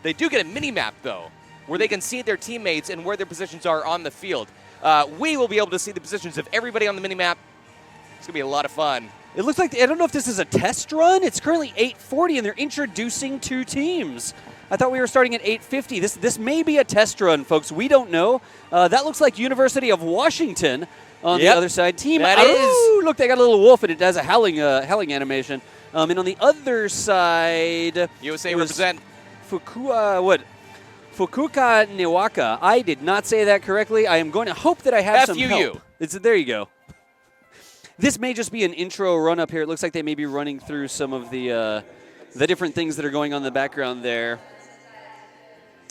They do get a mini-map, though, where they can see their teammates and where their positions are on the field. We will be able to see the positions of everybody on the mini-map. It's going to be a lot of fun. It looks like, I don't know if this is a test run. It's currently 8:40, and they're introducing 2 teams. I thought we were starting at 8:50. This may be a test run, folks. We don't know. That looks like University of Washington on the other side. Team ARUW. Look, they got a little wolf, and it has a howling animation. And on the other side, USA represent Fukuoka Niwaka. I did not say that correctly. I am going to hope that I have some help. There you go. This may just be an intro run up here. It looks like they may be running through some of the different things that are going on in the background there.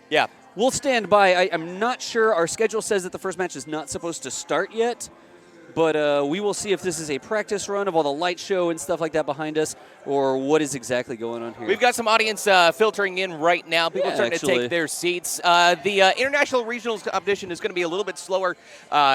Yeah. We'll stand by. I'm not sure. Our schedule says that the first match is not supposed to start yet. But we will see if this is a practice run of all the light show and stuff like that behind us, or what is exactly going on here. We've got some audience filtering in right now. People starting to take their seats. The International Regionals competition is going to be a little bit slower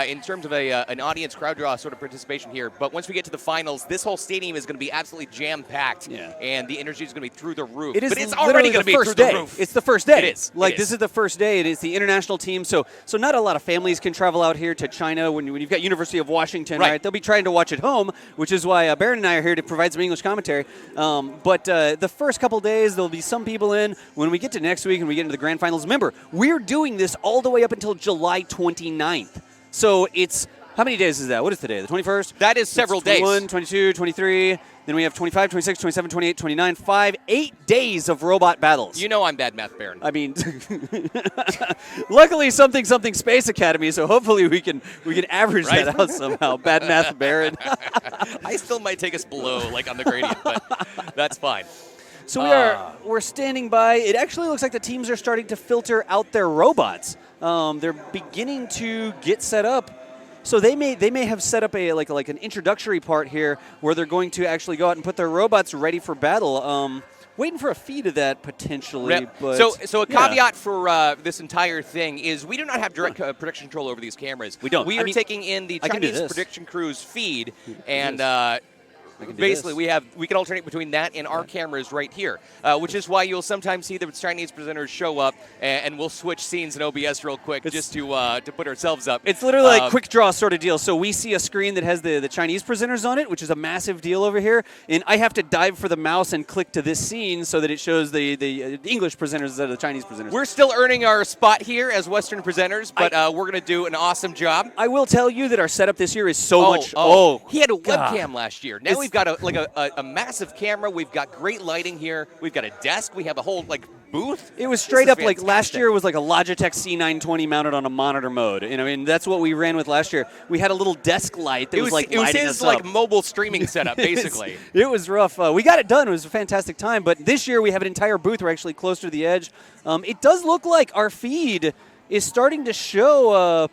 in terms of an audience crowd draw sort of participation here. But once we get to the finals, this whole stadium is going to be absolutely jam-packed, and the energy is going to be through the roof. It is, but it's already going to be through the roof. It's the first day. It is. This is the first day. It is the international team, so not a lot of families can travel out here to China when you've got University of Washington, right? They'll be trying to watch at home, which is why Baron and I are here to provide some English commentary. But the first couple days, there'll be some people in. When we get to next week and we get into the grand finals, remember, we're doing this all the way up until July 29th. So it's, how many days is that? What is today, the 21st? That is several days. 21, 22, 23. Then we have 25, 26, 27, 28, 29, 8 days of robot battles. You know I'm bad math, Baron. I mean, luckily something Space Academy, so hopefully we can average that out somehow. Bad math, Baron. I still might take us below, like on the gradient, but that's fine. So we're standing by. It actually looks like the teams are starting to filter out their robots. They're beginning to get set up. So they may have set up a like an introductory part here where they're going to actually go out and put their robots ready for battle. Waiting for a feed of that potentially. Yep. But so a caveat for this entire thing is we do not have direct production control over these cameras. We don't. We are taking in the Chinese production crew's feed, and basically we can alternate between that and our cameras right here, which is why you'll sometimes see the Chinese presenters show up, and we'll switch scenes in OBS real quick just to put ourselves up. It's literally like quick draw sort of deal. So we see a screen that has the Chinese presenters on it, which is a massive deal over here, and I have to dive for the mouse and click to this scene so that it shows the English presenters instead of the Chinese presenters. We're still earning our spot here as Western presenters, but we're going to do an awesome job. I will tell you that our setup this year is so much. He had a webcam last year. Now we've got a massive camera. We've got great lighting here. We've got a desk. We have a whole booth. It was straight up like last year was like a Logitech C920 mounted on a monitor mode. I mean, that's what we ran with last year. We had a little desk light that was lighting us up. It was his mobile streaming setup, basically. It was rough. We got it done. It was a fantastic time. But this year we have an entire booth. We're actually closer to the edge. It does look like our feed is starting to show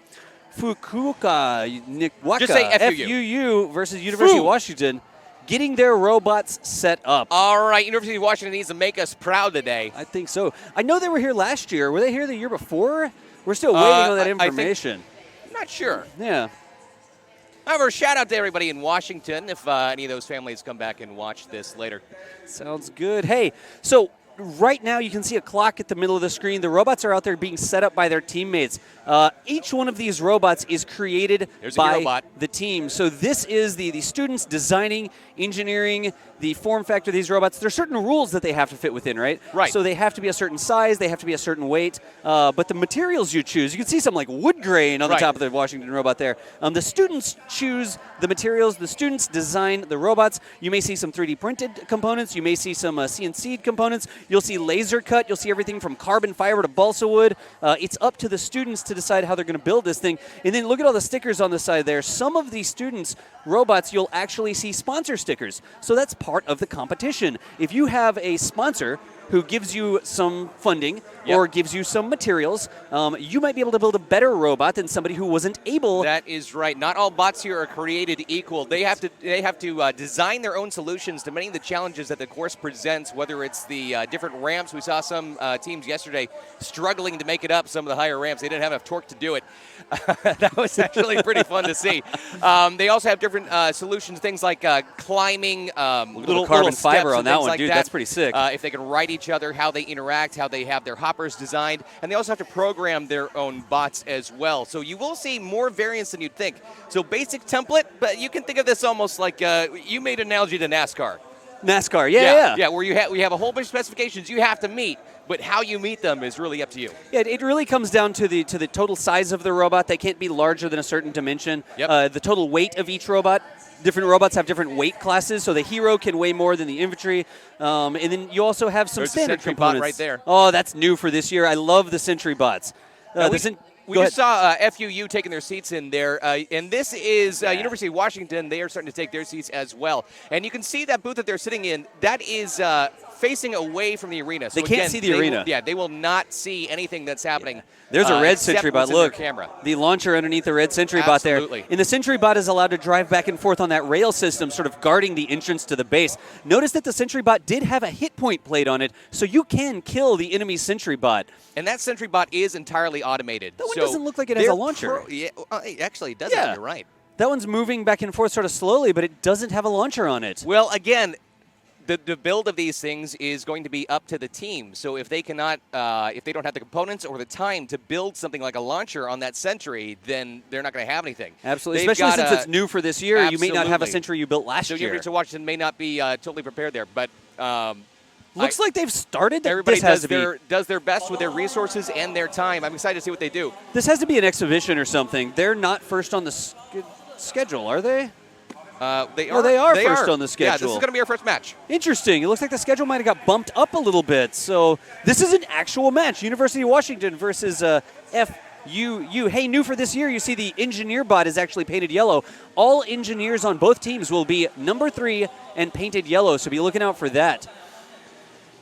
Fukuoka, Niwaka, Just say FUU versus University of Washington, getting their robots set up. All right, University of Washington needs to make us proud today. I think so. I know they were here last year. Were they here the year before? We're still waiting on that information. I'm not sure. Yeah. However, shout out to everybody in Washington if any of those families come back and watch this later. Sounds good. Hey, so right now you can see a clock at the middle of the screen. The robots are out there being set up by their teammates. Each one of these robots is created by the team. So this is the students designing, engineering, the form factor of these robots. There are certain rules that they have to fit within, right? Right. So they have to be a certain size, they have to be a certain weight. But the materials you choose, you can see some like wood grain on the top of the Washington robot there. The students choose the materials. The students design the robots. You may see some 3D printed components. You may see some CNC'd components. You'll see laser cut. You'll see everything from carbon fiber to balsa wood. It's up to the students to decide how they're going to build this thing. And then look at all the stickers on the side there. Some of these students' robots, you'll actually see sponsor stickers. So that's part of the competition. If you have a sponsor who gives you some funding or gives you some materials, you might be able to build a better robot than somebody who wasn't able. That is right. Not all bots here are created equal. They have to design their own solutions to many of the challenges that the course presents, whether it's the different ramps. We saw some teams yesterday struggling to make it up some of the higher ramps. They didn't have enough torque to do it. That was actually pretty fun to see. They also have different solutions, things like climbing, little carbon steps fiber on that one, like dude. That's pretty sick. If they can ride each each other, how they interact, how they have their hoppers designed, and they also have to program their own bots as well. So you will see more variance than you'd think. So basic template, but you can think of this almost like you made an analogy to NASCAR. NASCAR, yeah. Yeah, where we have a whole bunch of specifications you have to meet, but how you meet them is really up to you. Yeah, it really comes down to the total size of the robot. They can't be larger than a certain dimension. Yep. The total weight of each robot. Different robots have different weight classes, so the hero can weigh more than the infantry. And then you also have some There's standard a sentry components. bot right there. Oh, that's new for this year. I love the sentry bots. We just saw FUU taking their seats in there, and this is University of Washington. They are starting to take their seats as well. And you can see that booth that they're sitting in, that is facing away from the arena. So they can't see the arena. They will not see anything that's happening. Yeah. There's a red except sentry bot. what's in their Look, camera. the launcher underneath the red sentry bot there. Absolutely. And the sentry bot is allowed to drive back and forth on that rail system, sort of guarding the entrance to the base. Notice that the sentry bot did have a hit point plate on it, so you can kill the enemy sentry bot. And that sentry bot is entirely automated. That one doesn't look like it has a launcher. Actually, it does. Yeah. You're right. That one's moving back and forth sort of slowly, but it doesn't have a launcher on it. Well, again, the build of these things is going to be up to the team. So if they cannot, if they don't have the components or the time to build something like a launcher on that Sentry, then they're not going to have anything. Absolutely, especially since it's new for this year. Absolutely. You may not have a Sentry you built last year. So University of Washington may not be totally prepared there, but looks like they've started. Everybody does their best with their resources and their time. I'm excited to see what they do. This has to be an exhibition or something. They're not first on the schedule, are they? They are first on the schedule. Yeah, this is going to be our first match. Interesting. It looks like the schedule might have got bumped up a little bit. So this is an actual match. University of Washington versus FUU. Hey, new for this year, you see the engineer bot is actually painted yellow. All engineers on both teams will be number 3 and painted yellow, so be looking out for that.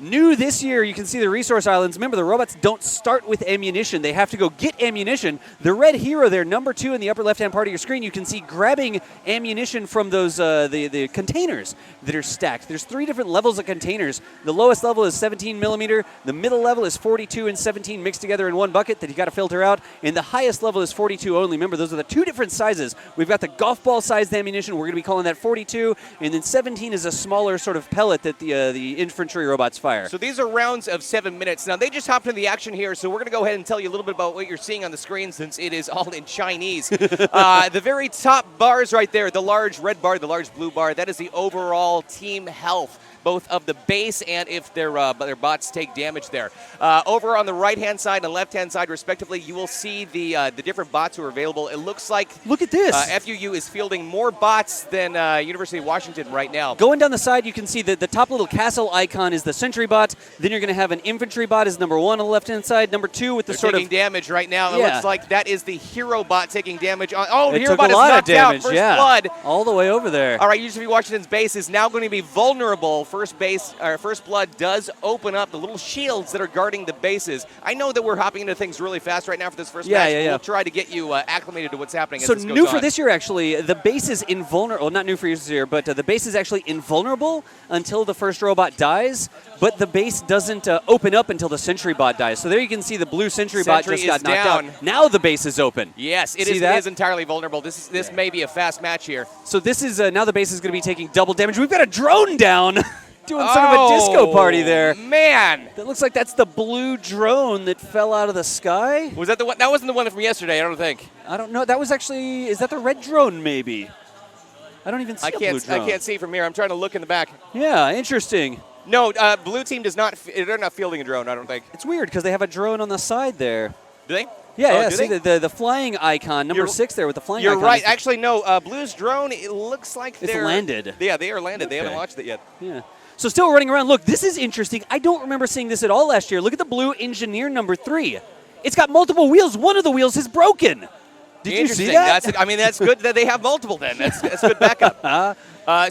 New this year, you can see the resource islands. Remember, the robots don't start with ammunition. They have to go get ammunition. The red hero there, number 2 in the upper left-hand part of your screen, you can see grabbing ammunition from those the containers that are stacked. There's 3 different levels of containers. The lowest level is 17 millimeter. The middle level is 42 and 17 mixed together in one bucket that you got to filter out. And the highest level is 42 only. Remember, those are the 2 different sizes. We've got the golf ball-sized ammunition. We're going to be calling that 42. And then 17 is a smaller sort of pellet that the infantry robots fire. So these are rounds of 7 minutes. Now, they just hopped into the action here, so we're going to go ahead and tell you a little bit about what you're seeing on the screen since it is all in Chinese. The very top bars right there, the large red bar, the large blue bar, that is the overall team health, both of the base and if their bots take damage there. Over on the right-hand side and left-hand side, respectively, you will see the different bots who are available. It looks like look at this. FUU is fielding more bots than University of Washington right now. Going down the side, you can see that the top little castle icon is the sentry bot. Then you're going to have an infantry bot as number 1 on the left-hand side. Number 2 with the They're sort taking of damage right now. Yeah. It looks like that is the hero bot taking damage. The hero took bot a is lot of knocked damage. out. First blood. All the way over there. All right, University of Washington's base is now going to be vulnerable. First blood does open up the little shields that are guarding the bases. I know that we're hopping into things really fast right now for this first match. Yeah. We'll try to get you acclimated to what's happening. So as this goes new on. for this year, actually, the base is invulnerable. Well, not new for this year, but the base is actually invulnerable until the first robot dies. But the base doesn't open up until the sentry bot dies. So there you can see the blue sentry bot just got knocked out. Now the base is open. Yes, it is entirely vulnerable. This may be a fast match here. So this is now the base is going to be taking double damage. We've got a drone down. Doing sort of a disco party there. Man. That looks like that's the blue drone that fell out of the sky. Was that the one? That wasn't the one from yesterday, I don't think. I don't know. That was actually, is that the red drone maybe? I don't even see a blue drone. I can't see from here. I'm trying to look in the back. Yeah, interesting. No, blue team does not, they're not fielding a drone, I don't think. It's weird because they have a drone on the side there. Do they? Yeah, see the flying icon, number 6 there with the flying icon. You're right. Actually, no, blue's drone, it looks like it's landed. Yeah, they are landed. Okay. They haven't launched it yet. Yeah. So still running around. Look, this is interesting. I don't remember seeing this at all last year. Look at the blue engineer number 3. It's got multiple wheels. One of the wheels is broken. Did you see that? That's good that they have multiple then. That's good backup.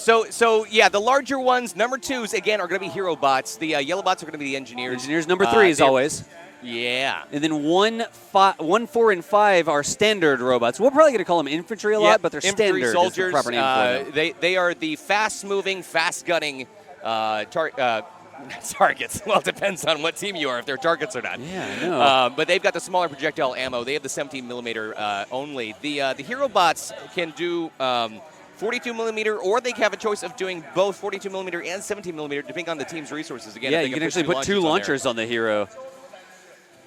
So yeah, the larger ones, number 2s, again, are going to be hero bots. The yellow bots are going to be the engineers. Engineers number 3 as always. Yeah. And then 1, 4, and 5 are standard robots. We're probably going to call them infantry a lot, but they're infantry standard. Soldiers, is the proper name for them. They are the fast-moving, fast-gunning targets. Well, it depends on what team you are, if they're targets or not. Yeah, I know. But they've got the smaller projectile ammo. They have the 17 millimeter only. The hero bots can do 42 millimeter, or they have a choice of doing both 42 millimeter and 17 millimeter, depending on the team's resources. Again, yeah, if they you can actually put 2 on launchers on the Hero.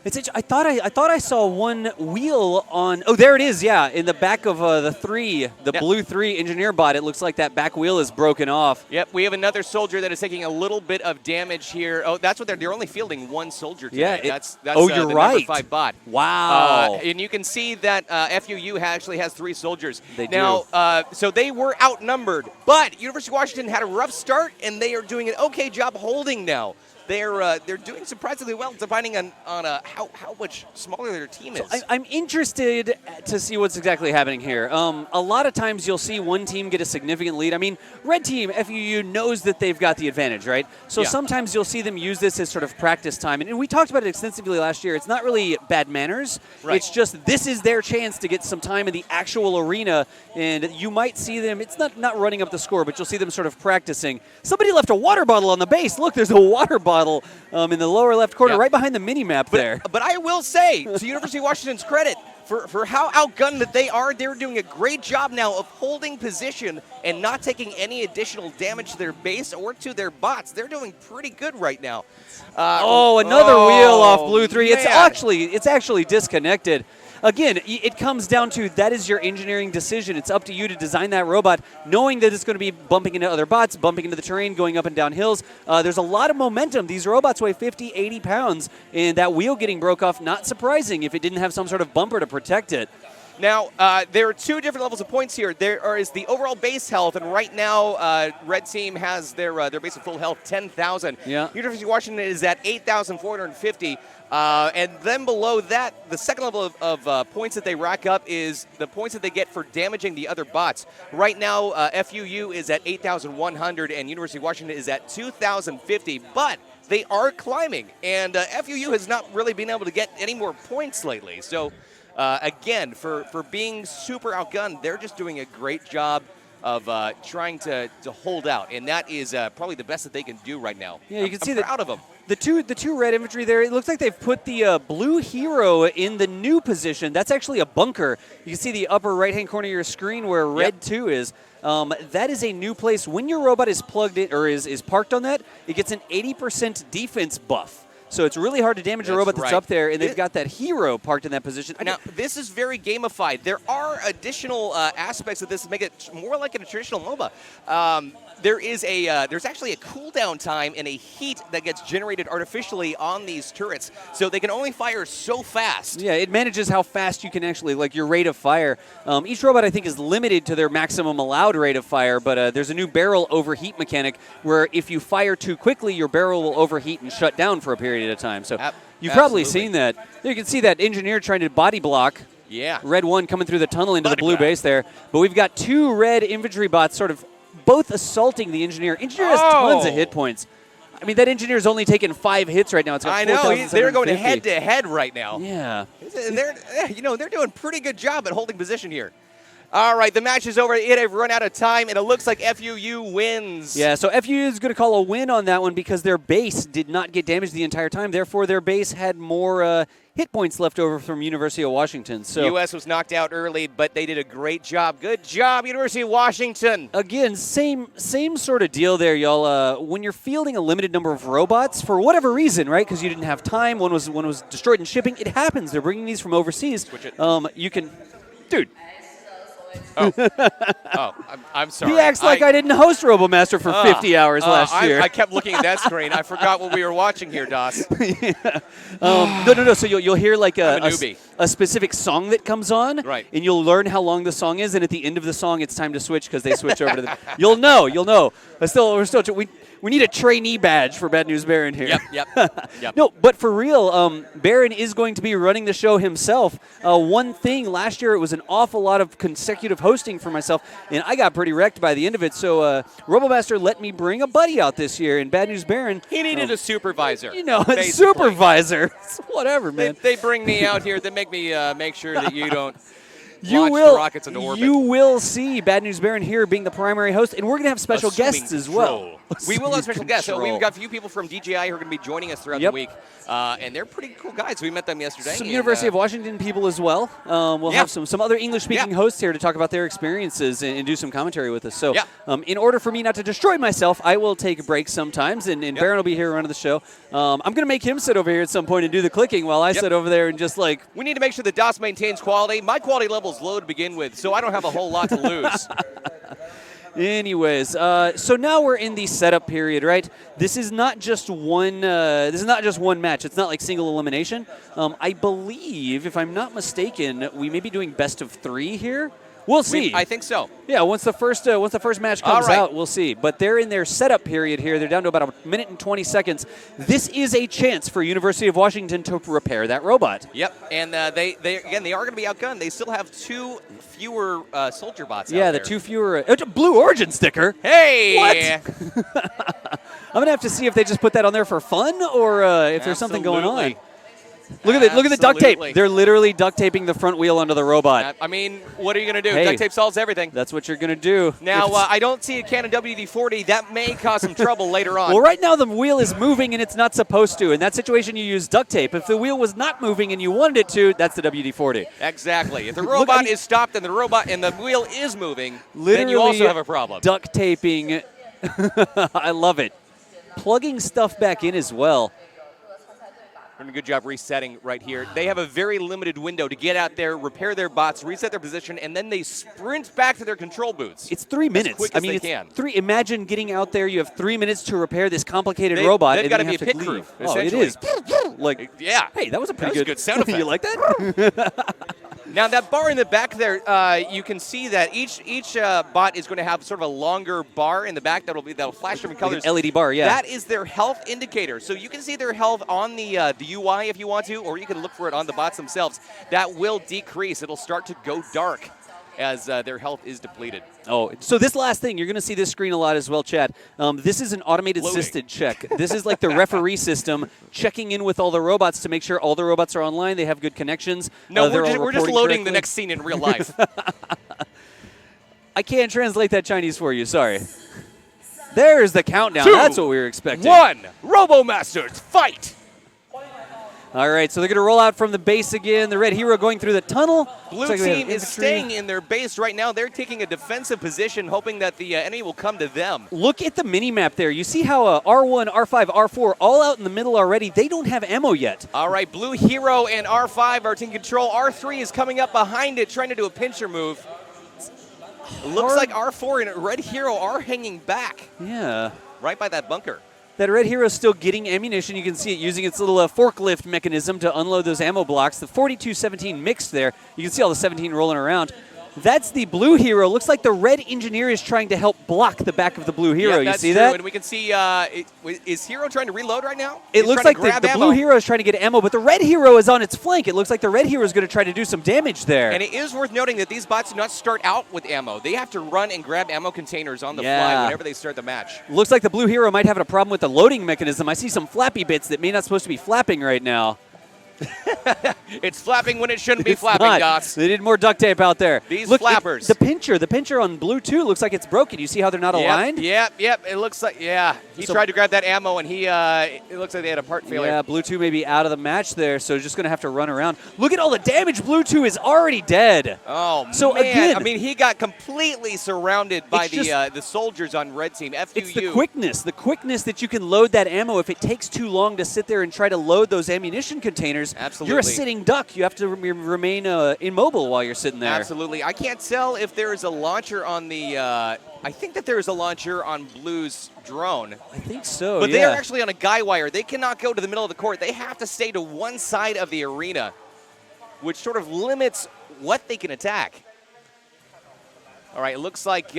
I thought I saw one wheel on. Oh, there it is. Yeah, in the back of the 3, the blue 3 engineer bot. It looks like that back wheel is broken off. Yep, we have another soldier that is taking a little bit of damage here. Oh, that's what they're only fielding 1 soldier today. Yeah, that's oh, you're the right. number 5 bot. Wow. And you can see that FUU actually has 3 soldiers. They now, do. So they were outnumbered, but University of Washington had a rough start, and they are doing an okay job holding now. They're doing surprisingly well, depending on how much smaller their team is. So I'm interested to see what's exactly happening here. A lot of times you'll see one team get a significant lead. I mean, red team, FUU, knows that they've got the advantage, right? So sometimes you'll see them use this as sort of practice time. And we talked about it extensively last year. It's not really bad manners. Right. It's just this is their chance to get some time in the actual arena. And you might see them, it's not running up the score, but you'll see them sort of practicing. Somebody left a water bottle on the base. Look, there's a water bottle in the lower left corner, right behind the mini-map there. But I will say, to University of Washington's credit, for how outgunned that they are, they're doing a great job now of holding position and not taking any additional damage to their base or to their bots. They're doing pretty good right now. Another wheel off blue 3. Man. It's actually disconnected. Again, it comes down to that is your engineering decision. It's up to you to design that robot, knowing that it's going to be bumping into other bots, bumping into the terrain, going up and down hills. There's a lot of momentum. These robots weigh 50, 80 pounds, and that wheel getting broke off, not surprising if it didn't have some sort of bumper to protect it. Now, there are 2 different levels of points here. There is the overall base health, and right now, red team has their base of full health, 10,000. Yeah. University of Washington is at 8,450. And then below that, the second level of points that they rack up is the points that they get for damaging the other bots. Right now, FUU is at 8,100, and University of Washington is at 2,050. But they are climbing, and FUU has not really been able to get any more points lately. So, again, for being super outgunned, they're just doing a great job of trying to hold out, and that is probably the best that they can do right now. Yeah, you can see I'm proud of them. The two red infantry there, it looks like they've put the blue hero in the new position. That's actually a bunker. You can see the upper right-hand corner of your screen where red 2 is. That is a new place. When your robot is plugged in or is parked on that, it gets an 80% defense buff. So it's really hard to damage a robot that's up there, and they've got that hero parked in that position. Now, this is very gamified. There are additional aspects of this that make it more like a traditional MOBA. There's actually a cooldown time and a heat that gets generated artificially on these turrets, so they can only fire so fast. Yeah, it manages how fast you can actually, like your rate of fire. Each robot, I think, is limited to their maximum allowed rate of fire, but there's a new barrel overheat mechanic where if you fire too quickly, your barrel will overheat and shut down for a period of time. So you've probably seen that. You can see that engineer trying to body block. Yeah. Red 1 coming through the tunnel into the blue base there. But we've got 2 red infantry bots sort of both assaulting the engineer. Engineer has tons of hit points. I mean, that engineer's only taken 5 hits right now. It's got I know. They're going head-to-head right now. Yeah. And they're doing a pretty good job at holding position here. All right, the match is over. It have run out of time, and it looks like FUU wins. Yeah, so FUU is going to call a win on that one because their base did not get damaged the entire time. Therefore, their base had more hit points left over from University of Washington. So U.S. was knocked out early, but they did a great job. Good job, University of Washington. Again, same sort of deal there, y'all. When you're fielding a limited number of robots, for whatever reason, right, because you didn't have time, one was destroyed in shipping, it happens. They're bringing these from overseas. You can, dude. I'm sorry. He acts like I didn't host Robomaster for 50 hours last year. I kept looking at that screen. I forgot what we were watching here, Das. No. So you'll hear like a specific song that comes on, right? And you'll learn how long the song is, and at the end of the song, it's time to switch because they switch over to the. You'll know. We need a trainee badge for Bad News Baron here. Yep. No, but for real, Baron is going to be running the show himself. One thing, last year it was an awful lot of consecutive hosting for myself, and I got pretty wrecked by the end of it. So Robomaster let me bring a buddy out this year, and Bad News Baron. He needed a supervisor. A supervisor. Whatever, man. They bring me out here. They make me make sure that you don't launch the rockets into orbit. You will see Bad News Baron here being the primary host, and we're going to have special guests as well. We will have special guests. So we've got a few people from DJI who are going to be joining us throughout the week, and they're pretty cool guys. We met them yesterday. Some University of Washington people as well. We'll have some other English-speaking hosts here to talk about their experiences and do some commentary with us. So in order for me not to destroy myself, I will take a break sometimes, and Baron will be here running the show. I'm going to make him sit over here at some point and do the clicking while I sit over there and just like... We need to make sure the DOS maintains quality. My quality level is low to begin with, so I don't have a whole lot to lose. Anyways, so now we're in the setup period, right? This is not just one. This is not just one match. It's not like single elimination. I believe, if I'm not mistaken, we may be doing best of 3 here. We'll see. I think so. Yeah, once the first match comes out, we'll see. But they're in their setup period here. They're down to about a minute and 20 seconds. This is a chance for University of Washington to repair that robot. Yep, and they are going to be outgunned. They still have 2 fewer soldier bots. Yeah, out the there. 2 fewer. Blue Origin sticker. Hey! What? I'm gonna have to see if they just put that on there for fun or if there's something going on. Look at the duct tape. They're literally duct taping the front wheel onto the robot. I mean, what are you going to do? Hey, duct tape solves everything. That's what you're going to do. Now, I don't see a Canon WD-40. That may cause some trouble later on. Well, right now the wheel is moving and it's not supposed to. In that situation, you use duct tape. If the wheel was not moving and you wanted it to, that's the WD-40. Exactly. If the robot is stopped and the wheel is moving, then you also have a problem. Duct taping. I love it. Plugging stuff back in as well. Doing a good job resetting right here. They have a very limited window to get out there, repair their bots, reset their position, and then they sprint back to their control booths. It's 3 minutes. As quick as they can. Imagine getting out there. You have 3 minutes to repair this complicated robot. They've got to be a to pit leave. crew. Oh, it is. Yeah. Hey, that was a pretty good sound effect. You like that? Now, that bar in the back there, you can see that each bot is going to have sort of a longer bar in the back that'll flash different colors. Like an LED bar, yeah. That is their health indicator. So you can see their health on the UI if you want to, or you can look for it on the bots themselves. That will decrease. It'll start to go dark as their health is depleted. Oh, so this last thing, you're going to see this screen a lot as well, Chad. This is an automated assisted check. This is like the referee system checking in with all the robots to make sure all the robots are online, they have good connections. No, we're just loading the next scene in real life. I can't translate that Chinese for you, sorry. There's the countdown. 2, That's what we were expecting. 1, Robomasters, fight! All right, so they're going to roll out from the base again. The red hero going through the tunnel. Blue team is staying in their base right now. They're taking a defensive position, hoping that the enemy will come to them. Look at the mini-map there. You see how R1, R5, R4, all out in the middle already. They don't have ammo yet. All right, Blue Hero and R5 are taking control. R3 is coming up behind it, trying to do a pincher move. It looks like R4 and Red Hero are hanging back. Yeah. Right by that bunker. That red hero is still getting ammunition. You can see it using its little forklift mechanism to unload those ammo blocks. The 42-17 mixed there. You can see all the 17 rolling around. That's the blue hero. Looks like the red engineer is trying to help block the back of the blue hero. Yeah, you see true. that? And we can see, is Hero trying to reload right now? It looks like the blue hero is trying to get ammo, but the red hero is on its flank. It looks like the red hero is going to try to do some damage there. And it is worth noting that these bots do not start out with ammo. They have to run and grab ammo containers on the fly whenever they start the match. Looks like the blue hero might have a problem with the loading mechanism. I see some flappy bits that may not supposed to be flapping right now. It's flapping when it shouldn't be flapping, Dots. They did more duct tape out there. These Look, flappers. The pincher on blue 2 looks like it's broken. You see how they're not aligned? Yep. It looks like, He tried to grab that ammo, and it looks like they had a part failure. Yeah, blue 2 may be out of the match there, so just going to have to run around. Look at all the damage. Blue 2 is already dead. Oh, so man. Again, I mean, he got completely surrounded by the soldiers on red team. FUU. It's the quickness that you can load that ammo. If it takes too long to sit there and try to load those ammunition containers, absolutely. You're a sitting duck. You have to remain immobile while you're sitting there. Absolutely. I can't tell if there is a launcher on the I think that there is a launcher on Blue's drone. I think so, But they are actually on a guy wire. They cannot go to the middle of the court. They have to stay to one side of the arena, which sort of limits what they can attack. All right, it looks like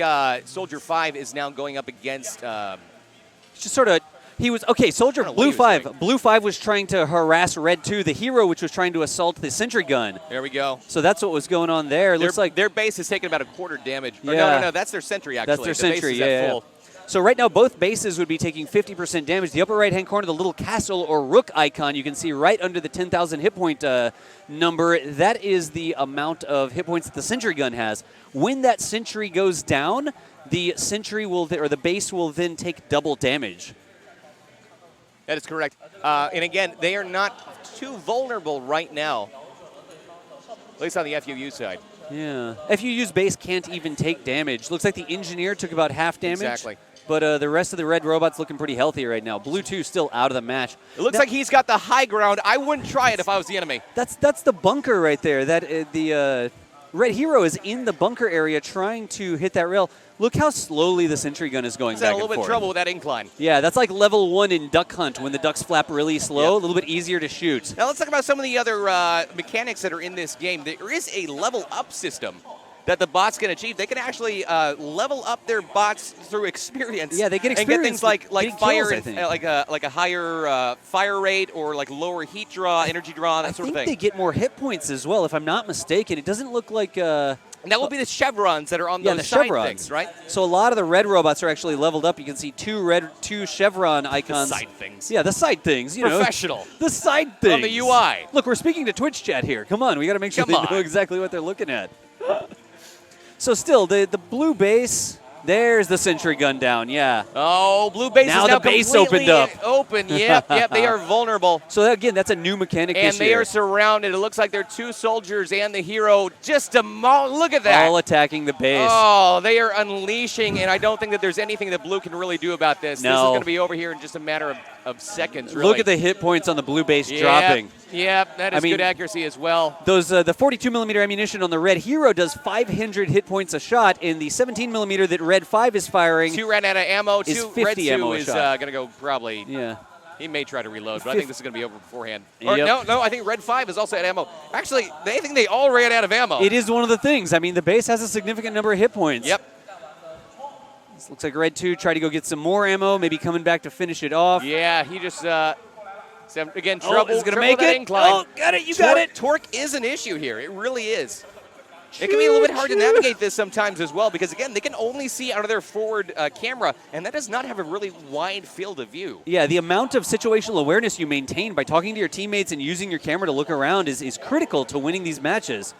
Soldier 5 is now going up against... just sort of... He was Soldier Blue 5. Blue 5 was trying to harass Red 2, the hero, which was trying to assault the sentry gun. There we go. So that's what was going on there. Looks like their base has taken about a quarter damage. Yeah. No, that's their sentry actually. That's their sentry. Yeah. So right now, both bases would be taking 50% damage. The upper right-hand corner, the little castle or rook icon, you can see right under the 10,000 hit point number. That is the amount of hit points that the sentry gun has. When that sentry goes down, the sentry will, or the base will then take double damage. That is correct. And again, they are not too vulnerable right now, at least on the FUU side. Yeah. FUU's base can't even take damage. Looks like the engineer took about half damage. Exactly. But the rest of the red robot's looking pretty healthy right now. Blue 2 still out of the match. It looks like he's got the high ground. I wouldn't try it if I was the enemy. That's the bunker right there. That the red hero is in the bunker area trying to hit that rail. Look how slowly the sentry gun is going He's back had a little and bit forth. of trouble with that incline. Yeah, that's like level 1 in Duck Hunt when the ducks flap really slow. Yep. A little bit easier to shoot. Now let's talk about some of the other mechanics that are in this game. There is a level up system that the bots can achieve. They can actually level up their bots through experience. Yeah, they get and get experience things like getting fire, kills, I think. like a higher fire rate or like lower heat draw, energy draw, that sort of I thing. think they get more hit points as well, if I'm not mistaken. It doesn't look like... And that will be the chevrons that are on yeah, those the side chevrons. things, right? So a lot of the red robots are actually leveled up. You can see two chevron icons. The side things. Yeah, the side things. You Professional. know, the side things On the UI. Look, we're speaking to Twitch chat here. Come on, we got to make sure Come they know on. exactly what they're looking at. So still, the blue base. There's the sentry gun down. Yeah. Oh, blue base Now is now the base completely opened up. Open. Yep, they are vulnerable. So again, that's a new mechanic And this they year. are surrounded. It looks like they're two soldiers and the hero just look at that. All attacking the base. Oh, they are unleashing, and I don't think that there's anything that blue can really do about this. No. This is going to be over here in just a matter of seconds, really. Look at the hit points on the blue base dropping. Yep, that is good accuracy as well. Those the 42 millimeter ammunition on the red hero does 500 hit points a shot, and the 17 millimeter that red 5 is firing. 2 ran out of ammo. Is 50 Red 2 ammo a is shot. going to go probably. Yeah. He may try to reload, but I think this is going to be over beforehand. Yep. Or no, I think red 5 is also at ammo. Actually, I think they all ran out of ammo. It is one of the things. I mean, the base has a significant number of hit points. Yep. This looks like red 2 tried to go get some more ammo, maybe coming back to finish it off. Yeah, he just again trouble. Is going to trouble make with that it. Incline. Oh, got it. You got it. Torque is an issue here. It really is. It can be a little bit hard to navigate this sometimes as well because, again, they can only see out of their forward camera, and that does not have a really wide field of view. Yeah, the amount of situational awareness you maintain by talking to your teammates and using your camera to look around is critical to winning these matches.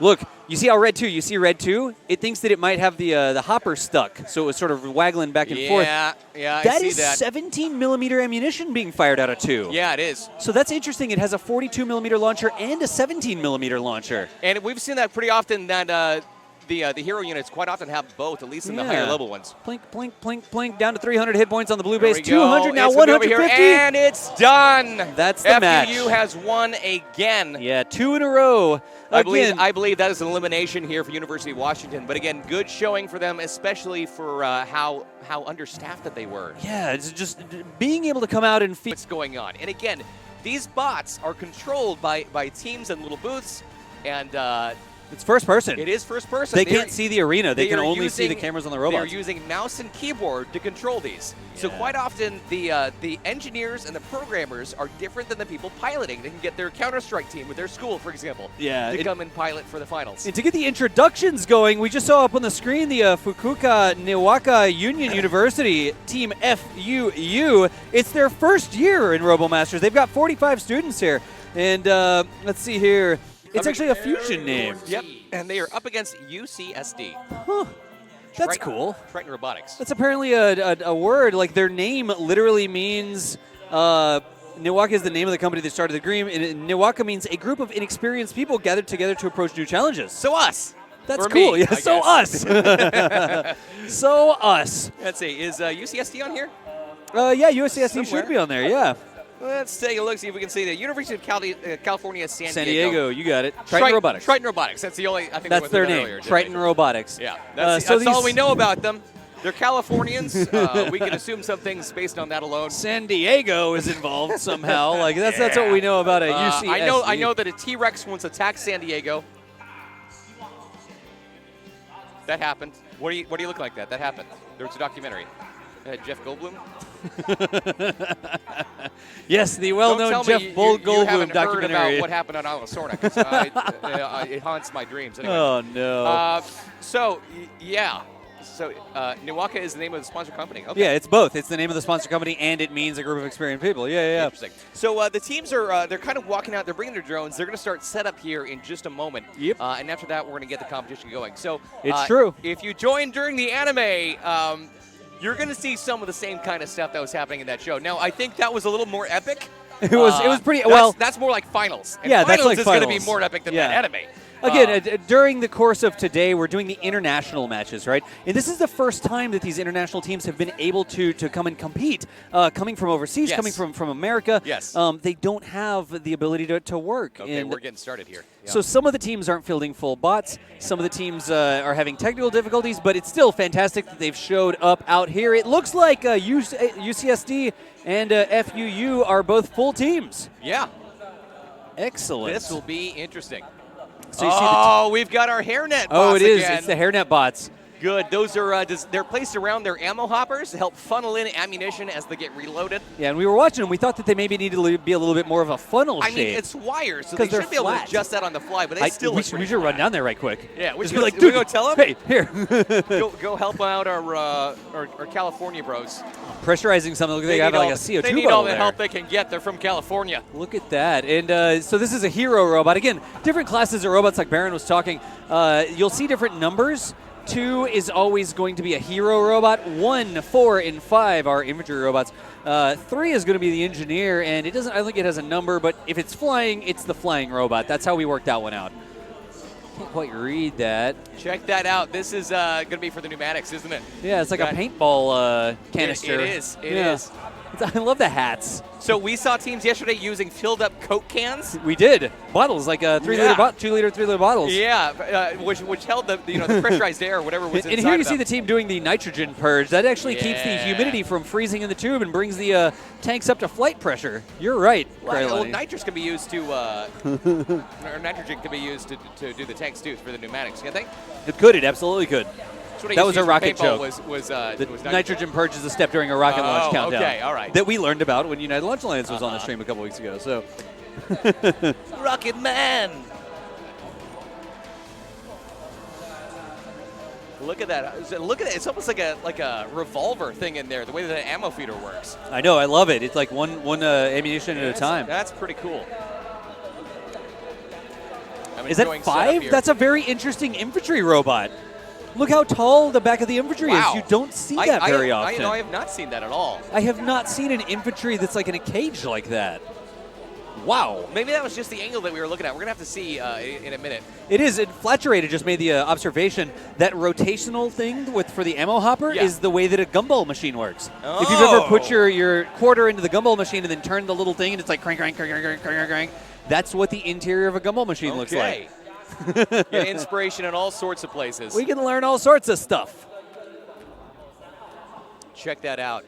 Look, you see how red 2, it thinks that it might have the hopper stuck, so it was sort of waggling back and forth. Yeah, I That see is that. 17 millimeter ammunition being fired out of 2. Yeah, it is. So that's interesting. It has a 42 millimeter launcher and a 17 millimeter launcher. And we've seen that pretty often that the hero units quite often have both, at least in the higher level ones. Plink, plink, plink, plink, down to 300 hit points on the blue There base. we go. 200 now, It's gonna be over here, 150. and it's done. That's the match. FUU has won again. Yeah, 2 in a row. I believe that is an elimination here for University of Washington. But again, good showing for them, especially for how understaffed that they were. Yeah, it's just being able to come out and What's going on? And again, these bots are controlled by teams and little booths, and it's first person. it is first person. They can't see the arena. They can are only see the using- cameras on the They're robots. using mouse and keyboard to control these. So Yeah. quite often, the engineers and the programmers are different than the people piloting. They can get their Counter-Strike team with their school, for example, to come and pilot for the finals. And to get the introductions going, we just saw up on the screen the Fukuoka Niwaka Union University Team FUU. It's their first year in Robomasters. They've got 45 students here. And let's see here. It's actually a fusion name. Yep, and they are up against UCSD. Huh. That's Triton- cool. Triton Robotics. That's apparently a word. Like their name literally means Niwaka is the name of the company that started the game. And Niwaka means a group of inexperienced people gathered together to approach new challenges. So us. That's Or cool. me, Yeah, I so guess. us. So us. Let's see. Is UCSD on here? Yeah, USCSD Somewhere. should be on there. Yeah. Let's take a look, see if we can see the University of California, San Diego, you got it. Triton Robotics. Triton Robotics. That's the only. I think That's we went their through that name. earlier, didn't Triton we? Robotics. Yeah, that's so all these- we know about them. They're Californians. We can assume some things based on that alone. San Diego is involved somehow. Like that's what we know about a UCSD. I know that a T-Rex once attacked San Diego. That happened. What do you look like that? That happened. There was a documentary. Jeff Goldblum. Yes, the Don't well-known tell Jeff me you Goldblum haven't heard documentary. about what happened on Isla Sorna, 'cause it haunts my dreams. Anyway. Oh no. So, yeah. So Niwaka is the name of the sponsor company. Okay. Yeah, it's both. It's the name of the sponsor company, and it means a group of experienced people. Yeah. Interesting. So the teams are they're kind of walking out. They're bringing their drones. They're going to start setup here in just a moment. Yep. And after that, we're going to get the competition going. So it's true. If you join during the anime, you're going to see some of the same kind of stuff that was happening in that show. Now, I think that was a little more epic. It was pretty well. That's more like finals. And yeah, finals that's like is finals. going to be more epic than that anime. Again, during the course of today, we're doing the international matches, right? And this is the first time that these international teams have been able to come and compete, coming from overseas, Yes. coming from America. Yes. They don't have the ability to work. Okay, and we're getting started here. Yeah. so some of the teams aren't fielding full bots. Some of the teams are having technical difficulties, but it's still fantastic that they've showed up out here. It looks like UCSD and FUU are both full teams. Yeah. Excellent. This will be interesting. So you see we've got our hairnet bots Oh, it is. again. It's the hairnet bots. Good. Those are they're placed around their ammo hoppers to help funnel in ammunition as they get reloaded. Yeah, and we were watching them. We thought that they maybe needed to be a little bit more of a funnel I shape. mean, it's wires, so they 'Cause they're should be able to flat. adjust that on the fly, but they still we should run down there right quick. Yeah, we Just should be like, we dude, go tell them? Hey, here. go help out our California bros. Pressurizing something. Look, they have like a CO2 They need bubble all the there. help they can get. They're from California. Look at that. And so this is a hero robot. Again, different classes of robots, like Baron was talking. You'll see different numbers. 2 is always going to be a hero robot. 1, 4, and 5 are infantry robots. 3 is going to be the engineer, and it doesn't. I don't think it has a number, but if it's flying, it's the flying robot. That's how we worked that one out. Can't quite read that. Check that out. This is going to be for the pneumatics, isn't it? Yeah, it's like a paintball canister. It is. It is. I love the hats. So we saw teams yesterday using filled-up Coke cans. We did. Bottles, like 3-liter, 2-liter, 3-liter bottles. Yeah, which held the the pressurized air or whatever was inside. And here you of see them. the team doing the nitrogen purge. That actually keeps the humidity from freezing in the tube and brings the tanks up to flight pressure. You're right. Well, nitrous can be used to, or nitrogen can be used to do the tanks too for the pneumatics. You think? It could. It absolutely could. That was a rocket joke. Was nitrogen purge is a step during a rocket launch countdown. Okay, all right. That we learned about when United Launch Alliance was on the stream a couple weeks ago. So, Rocket Man. Look at that! Look at it. It's almost like a revolver thing in there. The way that the ammo feeder works. I know. I love it. It's like one ammunition at a time. That's pretty cool. Is that 5? That's a very interesting infantry robot. Look how tall the back of the infantry is. You don't see that very often. I have not seen that at all. I have not seen an infantry that's like in a cage like that. Wow. Maybe that was just the angle that we were looking at. We're going to have to see in a minute. It is. Flatcherated just made the observation that rotational thing for the ammo hopper is the way that a gumball machine works. Oh. If you've ever put your quarter into the gumball machine and then turn the little thing and it's like crank, crank, crank, crank, crank, crank, that's what the interior of a gumball machine looks like. Get inspiration in all sorts of places. We can learn all sorts of stuff. Check that out.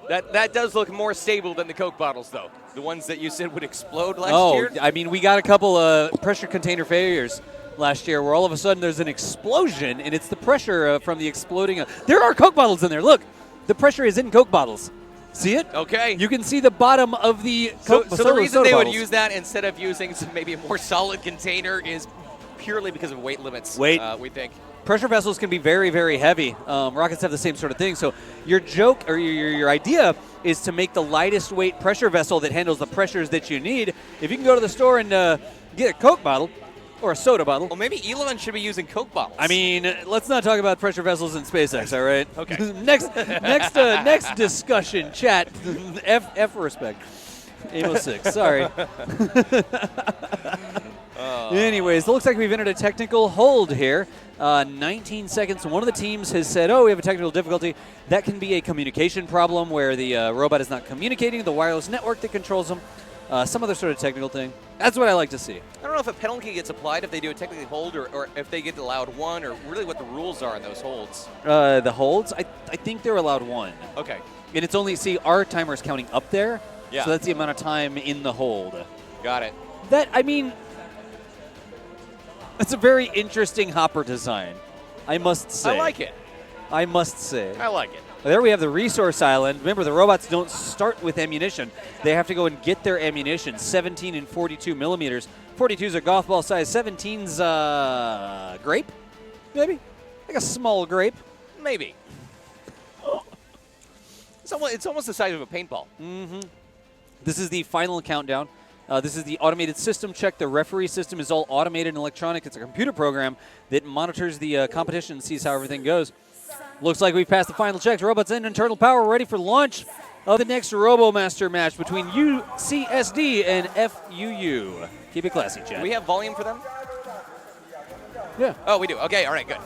That does look more stable than the Coke bottles, though. The ones that you said would explode last year. I mean, we got a couple of pressure container failures last year where all of a sudden there's an explosion, and it's the pressure from the exploding. There are Coke bottles in there. Look, the pressure is in Coke bottles. See it? Okay. You can see the bottom of the Coke So the reason they bottles. would use that instead of using maybe a more solid container is purely because of weight limits, we think. Pressure vessels can be very, very heavy. Rockets have the same sort of thing. So your joke or your idea is to make the lightest weight pressure vessel that handles the pressures that you need. If you can go to the store and get a Coke bottle or a soda bottle. Well, maybe Elon should be using Coke bottles. I mean, let's not talk about pressure vessels in SpaceX, all right? Okay. next discussion, chat. F for respect. Amo 6, sorry. Anyways, it looks like we've entered a technical hold here. 19 seconds. One of the teams has said, we have a technical difficulty. That can be a communication problem where the robot is not communicating the wireless network that controls them. Some other sort of technical thing. That's what I like to see. I don't know if a penalty gets applied if they do a technical hold or if they get allowed 1 or really what the rules are in those holds. The holds? I think they're allowed 1. Okay. And it's only, our timer is counting up there. Yeah. So that's the amount of time in the hold. Got it. It's a very interesting hopper design, I must say. I like it. I must say. I like it. There we have the resource island. Remember, the robots don't start with ammunition. They have to go and get their ammunition, 17 and 42 millimeters. 42's a golf ball size. 17's grape, maybe? Like a small grape. Maybe. It's almost the size of a paintball. This is the final countdown. This is the automated system check. The referee system is all automated and electronic. It's a computer program that monitors the competition and sees how everything goes. Looks like we've passed the final checks. Robots in internal power, ready for launch of the next Robomaster match between UCSD and FUU. Keep it classy, Chad. Do we have volume for them? Yeah. Oh, we do. Okay, all right, good.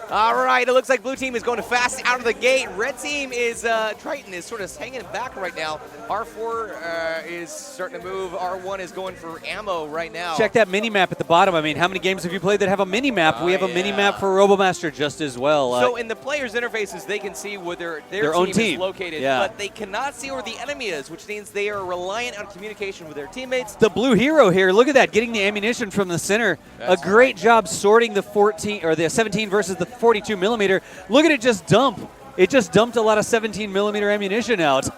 All right, it looks like blue team is going fast out of the gate. Red team is, Triton is sort of hanging back right now. R4 is starting to move. R1 is going for ammo right now. Check that mini-map at the bottom. I mean, how many games have you played that have a mini-map? We have a mini-map for Robomaster just as well. So in the players' interfaces, they can see where their own team is located, yeah. but they cannot see where the enemy is, which means they are reliant on communication with their teammates. The blue hero here, look at that, getting the ammunition from the center. That's a great job sorting the 14 or the 17 versus the 42 millimeter. Look at it just dump. It just dumped a lot of 17 millimeter ammunition out.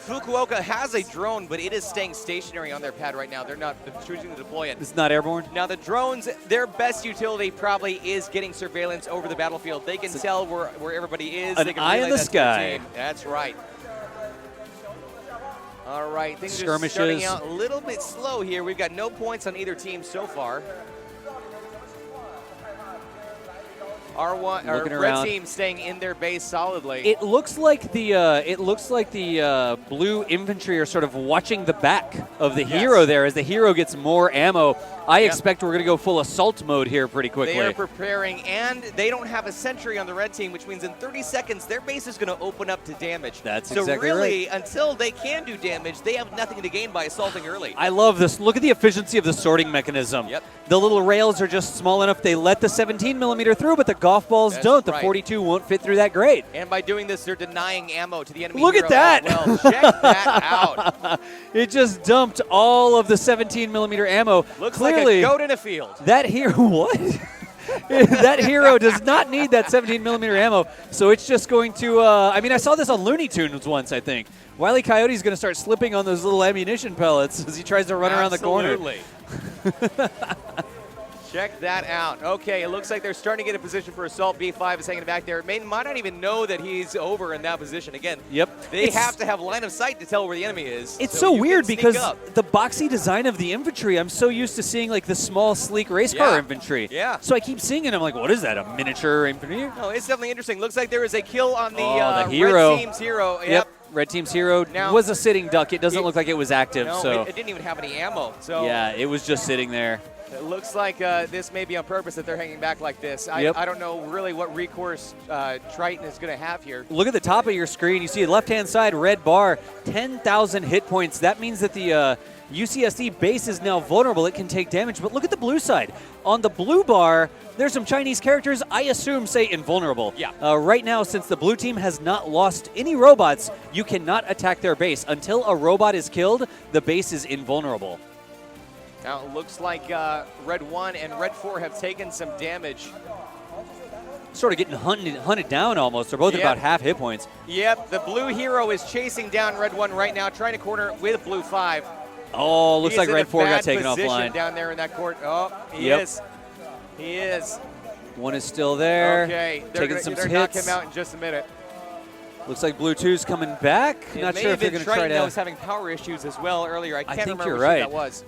Fukuoka has a drone, but it is staying stationary on their pad right now. They're not choosing to deploy it. It's not airborne? Now, the drones, their best utility probably is getting surveillance over the battlefield. They can tell where everybody is. An they can eye in relay the that to sky. their team. That's right. All right, things Skirmishes. are starting out a little bit slow here. We've got no points on either team so far. R1 or red team staying in their base solidly. It looks like the blue infantry are sort of watching the back of the hero there as the hero gets more ammo. I expect we're going to go full assault mode here pretty quickly. They are preparing, and they don't have a sentry on the red team, which means in 30 seconds their base is going to open up to damage. That's so exactly really, right. until they can do damage, they have nothing to gain by assaulting early. I love this. Look at the efficiency of the sorting mechanism. Yep. The little rails are just small enough. They let the 17 millimeter through, but the golf balls don't. The right. 42 won't fit through that great. And by doing this, they're denying ammo to the enemy. Look at hero that. as well. Check that out. It just dumped all of the 17 millimeter ammo. Looks Clearly, like a goat in a field. That hero, what? That hero does not need that 17 millimeter ammo, so it's just going to. I mean, I saw this on Looney Tunes once. I think Wile E. Coyote's going to start slipping on those little ammunition pellets as he tries to run around the corner. Absolutely. Check that out. Okay, it looks like they're starting to get a position for assault. B5 is hanging back there. Might not even know that he's over in that position. Again, they have to have line of sight to tell where the enemy is. It's so weird because up. the boxy design of the infantry, I'm so used to seeing like the small, sleek race car infantry. Yeah. So I keep seeing it. I'm like, what is that? A miniature infantry? No, it's definitely interesting. Looks like there is a kill on the hero. red team's hero. Yep. Red team's hero was a sitting duck. It doesn't look like it was active. No, so it didn't even have any ammo. So yeah, it was just sitting there. It looks like this may be on purpose that they're hanging back like this. I don't know really what recourse Triton is going to have here. Look at the top of your screen. You see the left-hand side red bar, 10,000 hit points. That means that the UCSD base is now vulnerable. It can take damage. But look at the blue side. On the blue bar, there's some Chinese characters, I assume, say invulnerable. Yeah. Right now, since the blue team has not lost any robots, you cannot attack their base. Until a robot is killed, the base is invulnerable. Now it looks like Red 1 and Red 4 have taken some damage. Sort of getting hunted down almost. They're both at about half hit points. Yep, the blue hero is chasing down Red 1 right now, trying to corner with Blue 5. Oh, looks like Red 4 got taken position offline. Down there in that court. Oh, he is. He is. One is still there. Okay, taking some hits. Knock him out in just a minute. Looks like Blue 2's coming back. Not sure if they're going to try to. was having power issues as well earlier. I can't remember you're who right. that was.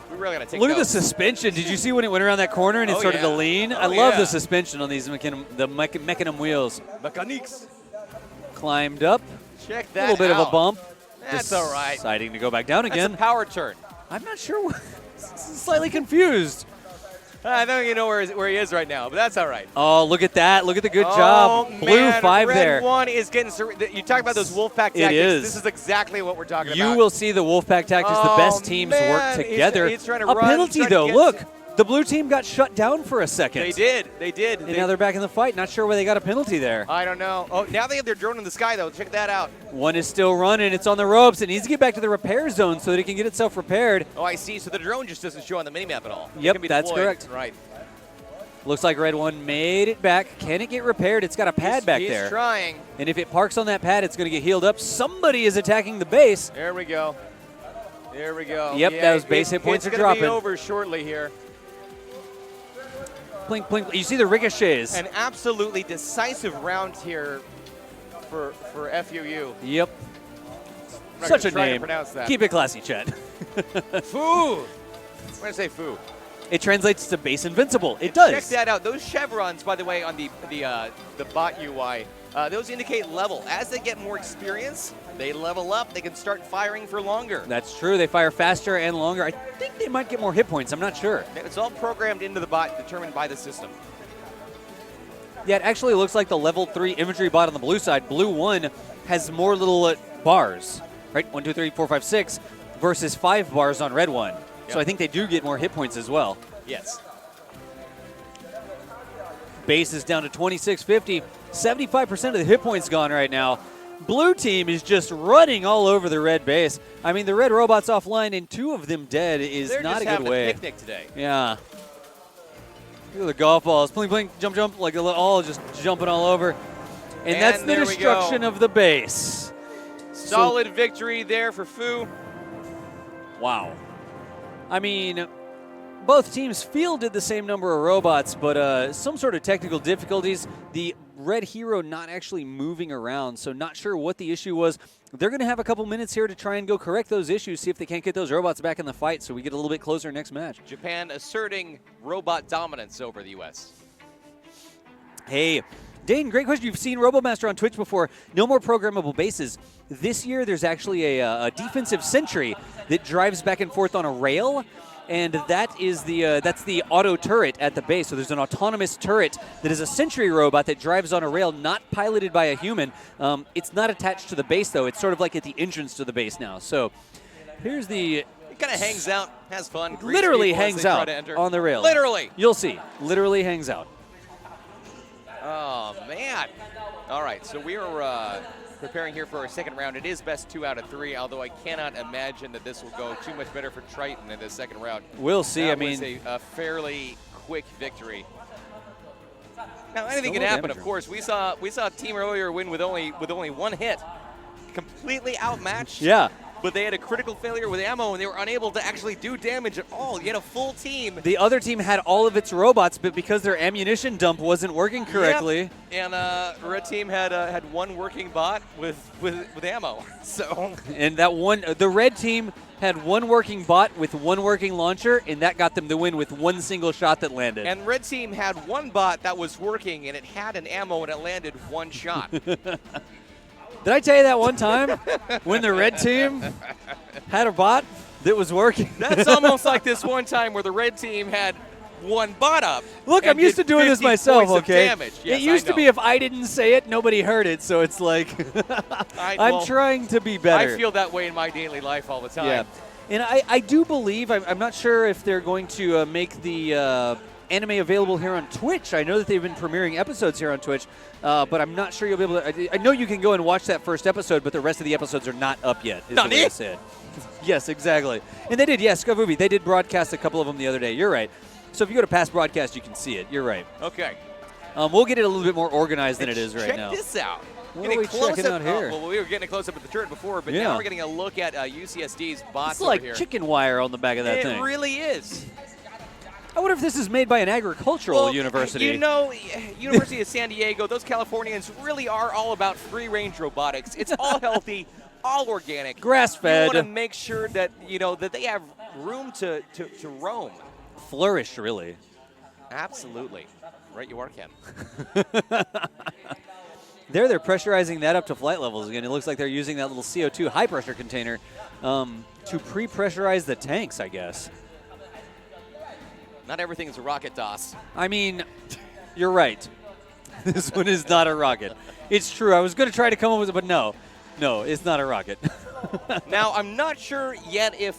We really got to take Look at the notes. suspension. Did you see when it went around that corner and it started to lean? I love the suspension on these Mechanim wheels. Mechanics. Climbed up. Check that out. A little bit of a bump. That's all right. Deciding to go back down again. That's a power turn. I'm not sure. Slightly confused. I don't even know where he is right now, but that's all right. Oh, look at that. Look at the good job. Blue 5 there. Red 1 is getting – you talk about those Wolfpack tactics. It is. This is exactly what we're talking about. You will see the Wolfpack tactics. The best teams work together. He's trying to a run, penalty, though. Look. The blue team got shut down for a second. They did. They did. And now they're back in the fight. Not sure where they got a penalty there. I don't know. Oh, now they have their drone in the sky, though. Check that out. One is still running. It's on the ropes. It needs to get back to the repair zone so that it can get itself repaired. Oh, I see. So the drone just doesn't show on the minimap at all. Yep, that's correct. Right. Looks like Red 1 made it back. Can it get repaired? It's got a pad back there. He's trying. And if it parks on that pad, it's going to get healed up. Somebody is attacking the base. There we go. There we go. Yep, those base hit points are dropping. It's going to be over shortly here. plink, plink. You see the ricochets. An absolutely decisive round here for FUU. Yep. I'm not Such a gonna try to name. pronounce that. Keep it classy, Chet. Foo. I'm gonna say foo. It translates to base invincible. It does. Check that out. Those chevrons, by the way, on the bot UI, those indicate level. As they get more experience, they level up. They can start firing for longer. That's true. They fire faster and longer. I think they might get more hit points. I'm not sure. It's all programmed into the bot, determined by the system. Yeah, it actually looks like the level 3 infantry bot on the blue side. Blue 1 has more little bars, right? 1, 2, 3, 4, 5, 6 versus 5 bars on red 1. Yep. So I think they do get more hit points as well. Yes. Base is down to 2650. 75% of the hit points gone right now. Blue team is just running all over the red base. I mean, the red robot's offline and 2 of them dead is They're not just a good having way. a picnic today. Yeah. Look at the golf balls. Blink, blink, jump, jump, like all just jumping all over. And that's the destruction of the base. Solid victory there for Fu. Wow. I mean, both teams fielded the same number of robots, but some sort of technical difficulties. The red hero not actually moving around, so not sure what the issue was. They're going to have a couple minutes here to try and go correct those issues, see if they can't get those robots back in the fight so we get a little bit closer next match. Japan asserting robot dominance over the U.S. Hey, Dane, great question. You've seen Robomaster on Twitch before. No more programmable bases. This year, there's actually a defensive sentry that drives back and forth on a rail, and that is that's the auto turret at the base. So there's an autonomous turret that is a sentry robot that drives on a rail, not piloted by a human. It's not attached to the base, though. It's sort of like at the entrance to the base now. So here's the... It kind of hangs out, has fun. greets Literally people as hangs they try out to enter. on the rail. Literally. You'll see. Literally hangs out. Oh, man. All right, so we are preparing here for our second round. It is best 2 out of 3, although I cannot imagine that this will go too much better for Triton in the second round. We'll see. That I mean, was a fairly quick victory. Now, anything Still can no happen, damage of course. We saw Team Earlier win with only 1 hit. Completely outmatched. yeah. But they had a critical failure with ammo, and they were unable to actually do damage at all. You had a full team. The other team had all of its robots, but because their ammunition dump wasn't working correctly. Yep. And red team had 1 working bot with ammo. So. And that one, the red team had 1 working bot with 1 working launcher, and that got them the win with 1 single shot that landed. And red team had 1 bot that was working, and it had an ammo, and it landed 1 shot. Did I tell you that one time when the red team had a bot that was working? That's almost like this one time where the red team had 1 bot up. Look, I'm used to doing this 50 myself, points of okay? damage. Yes, it used I to be know. if I didn't say it, nobody heard it, so it's like I'm trying to be better. I feel that way in my daily life all the time. Yeah, and I do believe, I'm not sure if they're going to make the anime available here on Twitch. I know that they've been premiering episodes here on Twitch, but I'm not sure you'll be able to. I know you can go and watch that first episode, but the rest of the episodes are not up yet, is the way I said. Yes, exactly. And they did, yes, Skavubi, they did broadcast a couple of them the other day. You're right. So if you go to past broadcast, you can see it. You're right. Okay. We'll get it a little bit more organized than it is right now. Check this out. What are we checking out here? Well, we were getting a close-up at the turret before, but Yeah. now we're getting a look at UCSD's bots It's like over here. chicken wire on the back of that thing. It really is. I wonder if this is made by an agricultural university. You know, University of San Diego, those Californians really are all about free-range robotics. It's all healthy, all organic. Grass-fed. You want to make sure that, that they have room to roam. Flourish, really. Absolutely. Right you are, Ken. They're pressurizing that up to flight levels again. It looks like they're using that little CO2 high-pressure container to pre-pressurize the tanks, I guess. Not everything is a rocket toss. I mean, you're right. This one is not a rocket. It's true. I was going to try to come up with it, but no, it's not a rocket. Now, I'm not sure yet if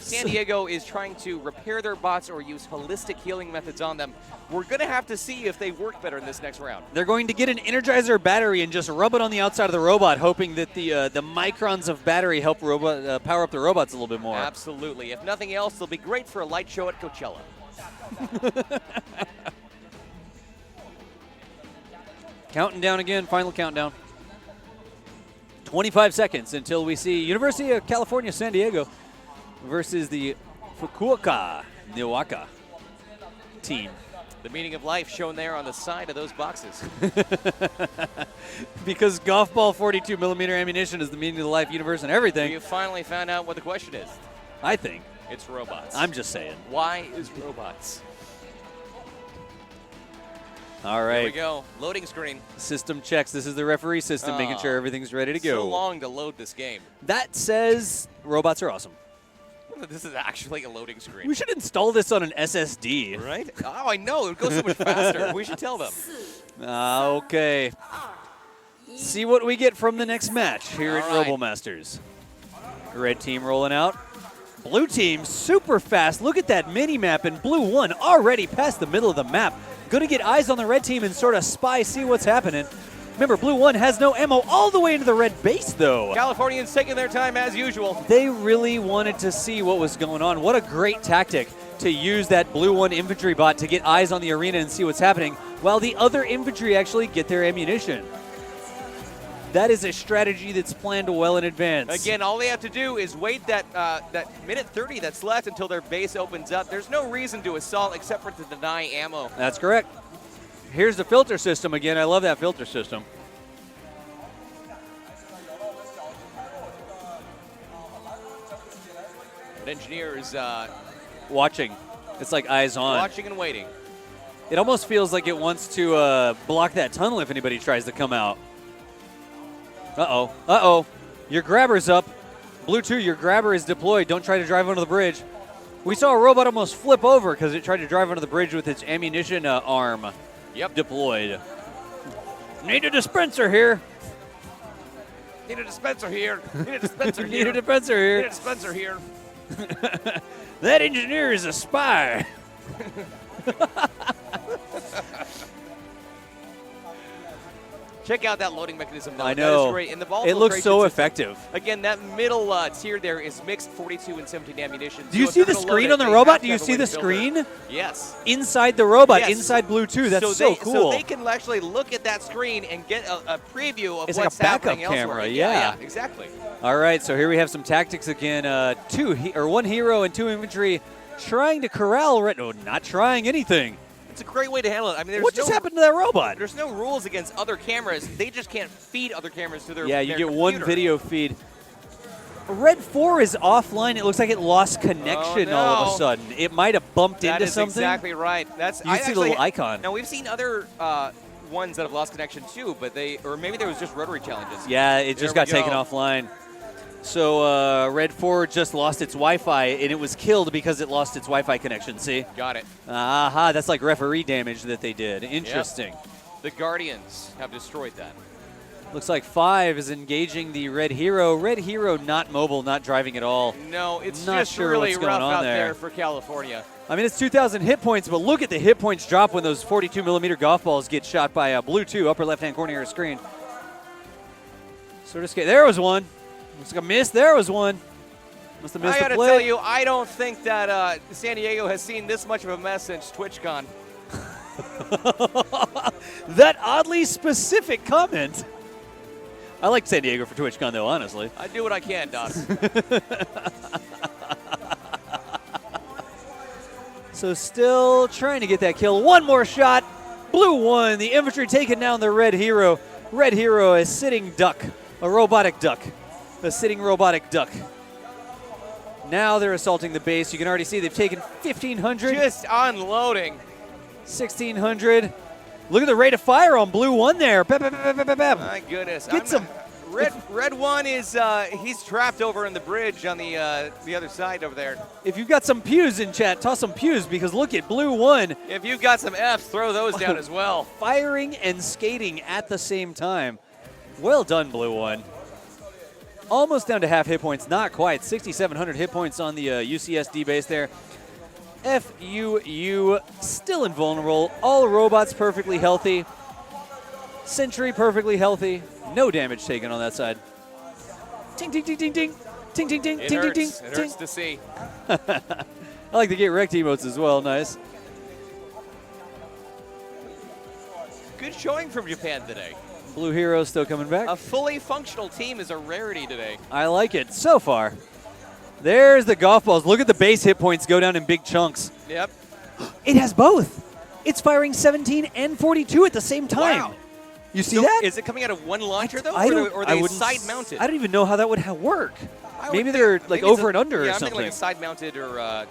San Diego is trying to repair their bots or use holistic healing methods on them. We're going to have to see if they work better in this next round. They're going to get an Energizer battery and just rub it on the outside of the robot, hoping that the microns of battery help power up the robots a little bit more. Absolutely. If nothing else, they'll be great for a light show at Coachella. Counting down again, final countdown. 25 seconds until we see University of California, San Diego versus the Fukuoka Niwaka team. The meaning of life shown there on the side of those boxes. Because golf ball 42 millimeter ammunition is the meaning of the life, universe, and everything. You finally found out what the question is. I think. It's robots. I'm just saying. Why is robots? All right. Here we go. Loading screen. System checks. This is the referee system, making sure everything's ready to go. So long to load this game. That says robots are awesome. This is actually a loading screen. We should install this on an SSD. Right? Oh, I know. It would go so much faster. We should tell them. Okay. See what we get from the next match here at right. Robomasters. Red team rolling out. Blue team super fast. Look at that mini map, and blue one already past the middle of the map. Going to get eyes on the red team and sort of spy, see what's happening. Remember, blue one has no ammo all the way into the red base, though. Californians taking their time as usual. They really wanted to see what was going on. What a great tactic to use that blue one infantry bot to get eyes on the arena and see what's happening, while the other infantry actually get their ammunition. That is a strategy that's planned well in advance. Again, all they have to do is wait that minute 30 that's left until their base opens up. There's no reason to assault except for to deny ammo. That's correct. Here's the filter system again. I love that filter system. An engineer is watching. It's like eyes on. watching and waiting. It almost feels like it wants to block that tunnel if anybody tries to come out. Uh-oh. Uh-oh. Your grabber's up. Blue 2, your grabber is deployed. Don't try to drive onto the bridge. We saw a robot almost flip over because it tried to drive onto the bridge with its ammunition arm deployed. Need a dispenser here. Need a dispenser here. Need a dispenser here. Need a dispenser here. Need a dispenser here. That engineer is a spy. Check out that loading mechanism, though. I know. That is great. And the ball it looks so filtration effective. system, again, that middle tier there is mixed 42 and 17 ammunition. Do you so see if the they're gonna screen load on the it, they robot? have Do to you have a see way the to filter it. screen? Yes. Inside the robot, Yes. inside Blue 2. That's so cool. So they can actually look at that screen and get a preview of It's like what's a backup happening camera, elsewhere. yeah. Exactly. All right, so here we have some tactics again. One hero and 2 infantry trying to corral not trying anything. It's a great way to handle it. I mean, there's What just happened to that robot? There's no rules against other cameras. They just can't feed other cameras to their Yeah, you their get computer. one video feed. Red 4 is offline. It looks like it lost connection all of a sudden. It might have bumped into something. That is exactly right. You see the little icon. Now, we've seen other ones that have lost connection too, but or maybe there was just rotary challenges. Yeah, it just got taken offline. So Red 4 just lost its Wi-Fi, and it was killed because it lost its Wi-Fi connection, see? Got it. Aha, that's like referee damage that they did. Interesting. Yep. The Guardians have destroyed that. Looks like 5 is engaging the Red Hero. Red Hero not mobile, not driving at all. No, it's not just sure really what's rough going on out there. there for California. I mean, it's 2,000 hit points, but look at the hit points drop when those 42 millimeter golf balls get shot by Blue 2, upper left-hand corner of your screen. Sort of scary. There was one. Looks like a miss. There was one. Must have missed the play. I got to tell you, I don't think that San Diego has seen this much of a mess since TwitchCon. That oddly specific comment. I like San Diego for TwitchCon, though, honestly. I do what I can, Doss. So still trying to get that kill. One more shot. Blue 1. The infantry taking down the Red Hero. Red Hero is sitting duck. A robotic duck. A sitting robotic duck. Now they're assaulting the base. You can already see they've taken 1,500. Just unloading. 1,600. Look at the rate of fire on Blue 1 there. Bam, bam, bam, bam, bam, bam. My goodness. Get some. Red 1 is he's trapped over in the bridge on the other side over there. If you've got some pews in chat, toss some pews because look at Blue 1. If you've got some Fs, throw those down as well. Firing and skating at the same time. Well done, Blue 1. Almost down to half hit points. Not quite. 6,700 hit points on the UCSD base there. FUU still invulnerable. All robots perfectly healthy. Sentry perfectly healthy. No damage taken on that side. Ting, ting, ting, ting, ting. Ting, ting, ting, ting, ting, ting. It hurts to see. I like the get wrecked emotes as well. Nice. Good showing from Japan today. Blue Hero still coming back. A fully functional team is a rarity today. I like it so far. There's the golf balls. Look at the base hit points go down in big chunks. Yep. It has both. It's firing 17 and 42 at the same time. Wow. You see So that? is it coming out of one launcher, though? I don't, or are I they wouldn't side-mounted? I don't even know how that would work. I would Maybe think- they're like maybe it's over and under yeah, or I'm something. thinking like a side-mounted or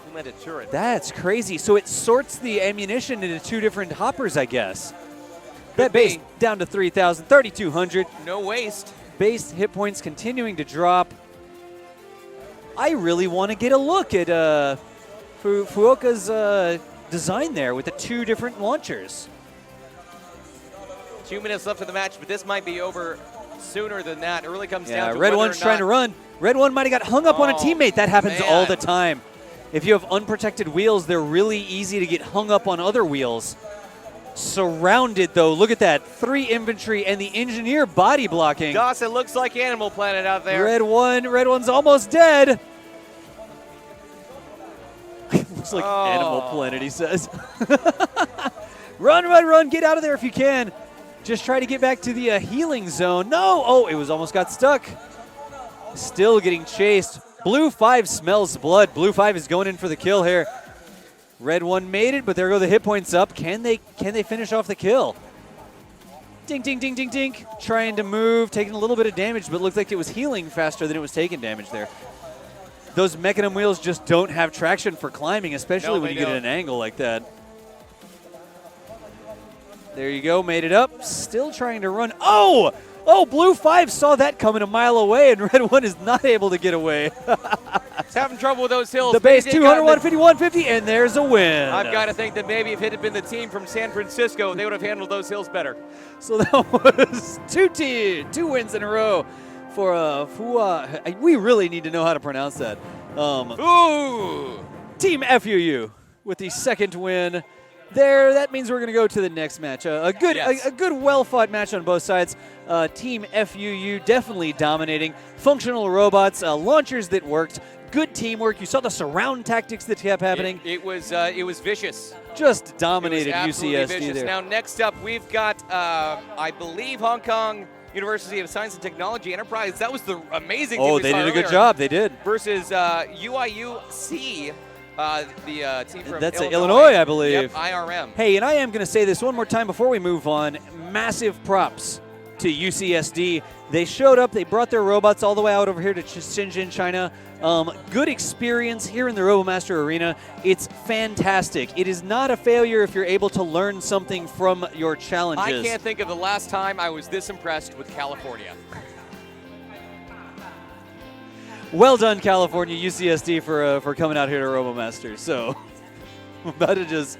implemented turret. That's crazy. So it sorts the ammunition into two different hoppers, I guess. Could That base be. down to 3,000, 3,200. No waste. Base hit points continuing to drop. I really want to get a look at Fukuoka's design there with the two different launchers. 2 minutes left of the match, but this might be over sooner than that. It really comes down to Red whether One's or trying to not- run. Red One might have got hung up on a Oh, teammate. That happens man. all the time. If you have unprotected wheels, they're really easy to get hung up on other wheels. Surrounded, though. Look at that. 3 infantry and the engineer body blocking. Dawson looks like Animal Planet out there. Red One's almost dead. Looks like Oh. Animal Planet, he says. Run, run, run. Get out of there if you can. Just try to get back to the healing zone. No. Oh, it was almost got stuck. Still getting chased. Blue 5 smells blood. Blue 5 is going in for the kill here. Red 1 made it, but there go the hit points up. Can they finish off the kill? Dink, dink, dink, dink, dink. Trying to move, taking a little bit of damage, but looked like it was healing faster than it was taking damage there. Those Mechanim wheels just don't have traction for climbing, especially No, when they you get at don't. an angle like that. There you go, made it up. Still trying to run. Oh! Oh, Blue 5 saw that coming a mile away, and Red 1 is not able to get away. He's having trouble with those hills. The base, Maybe they 200, got 150, 150, and there's a win. I've got to think that maybe if it had been the team from San Francisco, they would have handled those hills better. So that was two wins in a row for Fua. We really need to know how to pronounce that. Ooh! Team FUU with the second win. There, that means we're going to go to the next match. A good, Yes. a good, well-fought match on both sides. Team FUU definitely dominating. Functional robots, launchers that worked. Good teamwork. You saw the surround tactics that kept happening. It was vicious. Just dominated It was absolutely UCSD vicious. there. Now, next up, we've got, I believe, Hong Kong University of Science and Technology Enterprise. That was the amazing thing Oh, we they saw did a good earlier. job. They did. Versus UIUC, the team from That's Illinois. Illinois, I believe. Yep, IRM. Hey, and I am going to say this one more time before we move on. Massive props to UCSD. They showed up. They brought their robots all the way out over here to Shenzhen, China. Good experience here in the Robomaster arena. It's fantastic. It is not a failure if you're able to learn something from your challenges. I can't think of the last time I was this impressed with California. Well done, California, UCSD, for coming out here to Robomaster. So, I'm about to just...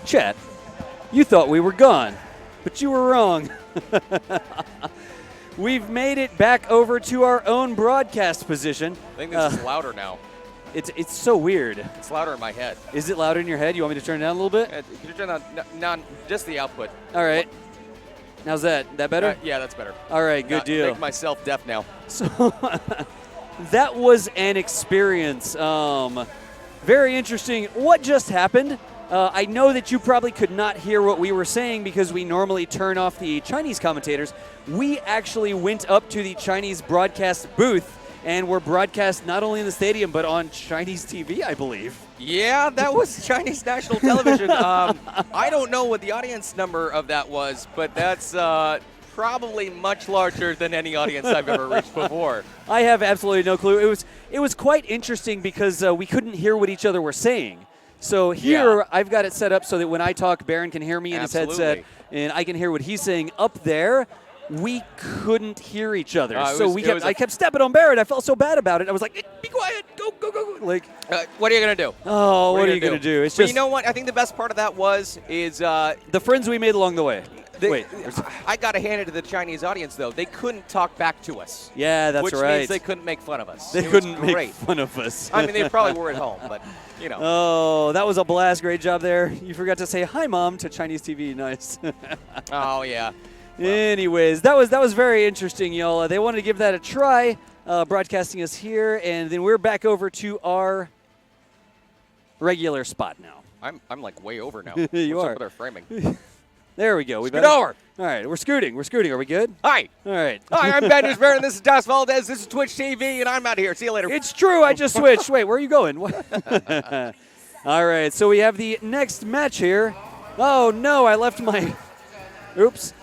Chat, you thought we were gone, but you were wrong. We've made it back over to our own broadcast position. I think this is louder now. It's so weird. It's louder in my head. Is it louder in your head? You want me to turn it down a little bit? Can you turn down just the output? All right. How's that? That better? Yeah, that's better. All right, good deal. Make myself deaf now. So that was an experience. Very interesting. What just happened? I know that you probably could not hear what we were saying because we normally turn off the Chinese commentators. We actually went up to the Chinese broadcast booth and were broadcast not only in the stadium but on Chinese TV, I believe. Yeah, that was Chinese national television. I don't know what the audience number of that was, but that's probably much larger than any audience I've ever reached before. I have absolutely no clue. It was quite interesting because we couldn't hear what each other were saying. So here I've got it set up so that when I talk, Baron can hear me in his headset, and I can hear what he's saying. Up there, we couldn't hear each other. I kept stepping on Baron. I felt so bad about it. I was like, be quiet, go. Like, what are you going to do? Oh, what are you going to do? It's but just, you know what? I think the best part of that is the friends we made along the way. Wait. I got to hand it to the Chinese audience, though. They couldn't talk back to us. Yeah, that's which right. Which means they couldn't make fun of us. They couldn't make fun of us. I mean, they probably were at home, but, you know. Oh, that was a blast. Great job there. You forgot to say hi, Mom, to Chinese TV. Nice. Oh, yeah. Well. Anyways, that was very interesting, y'all. They wanted to give that a try, broadcasting us here, and then we're back over to our regular spot now. I'm like way over now. You What's are. up with our framing? There we go. Scoot over. All right, we're scooting. Are we good? Hi. All right. Hi, I'm Ben Baron. This is Das Valdez. This is Twitch TV, and I'm out of here. See you later. It's true. I just switched. Wait, where are you going? All right, so we have the next match here. Oh, no, I left my... Oops.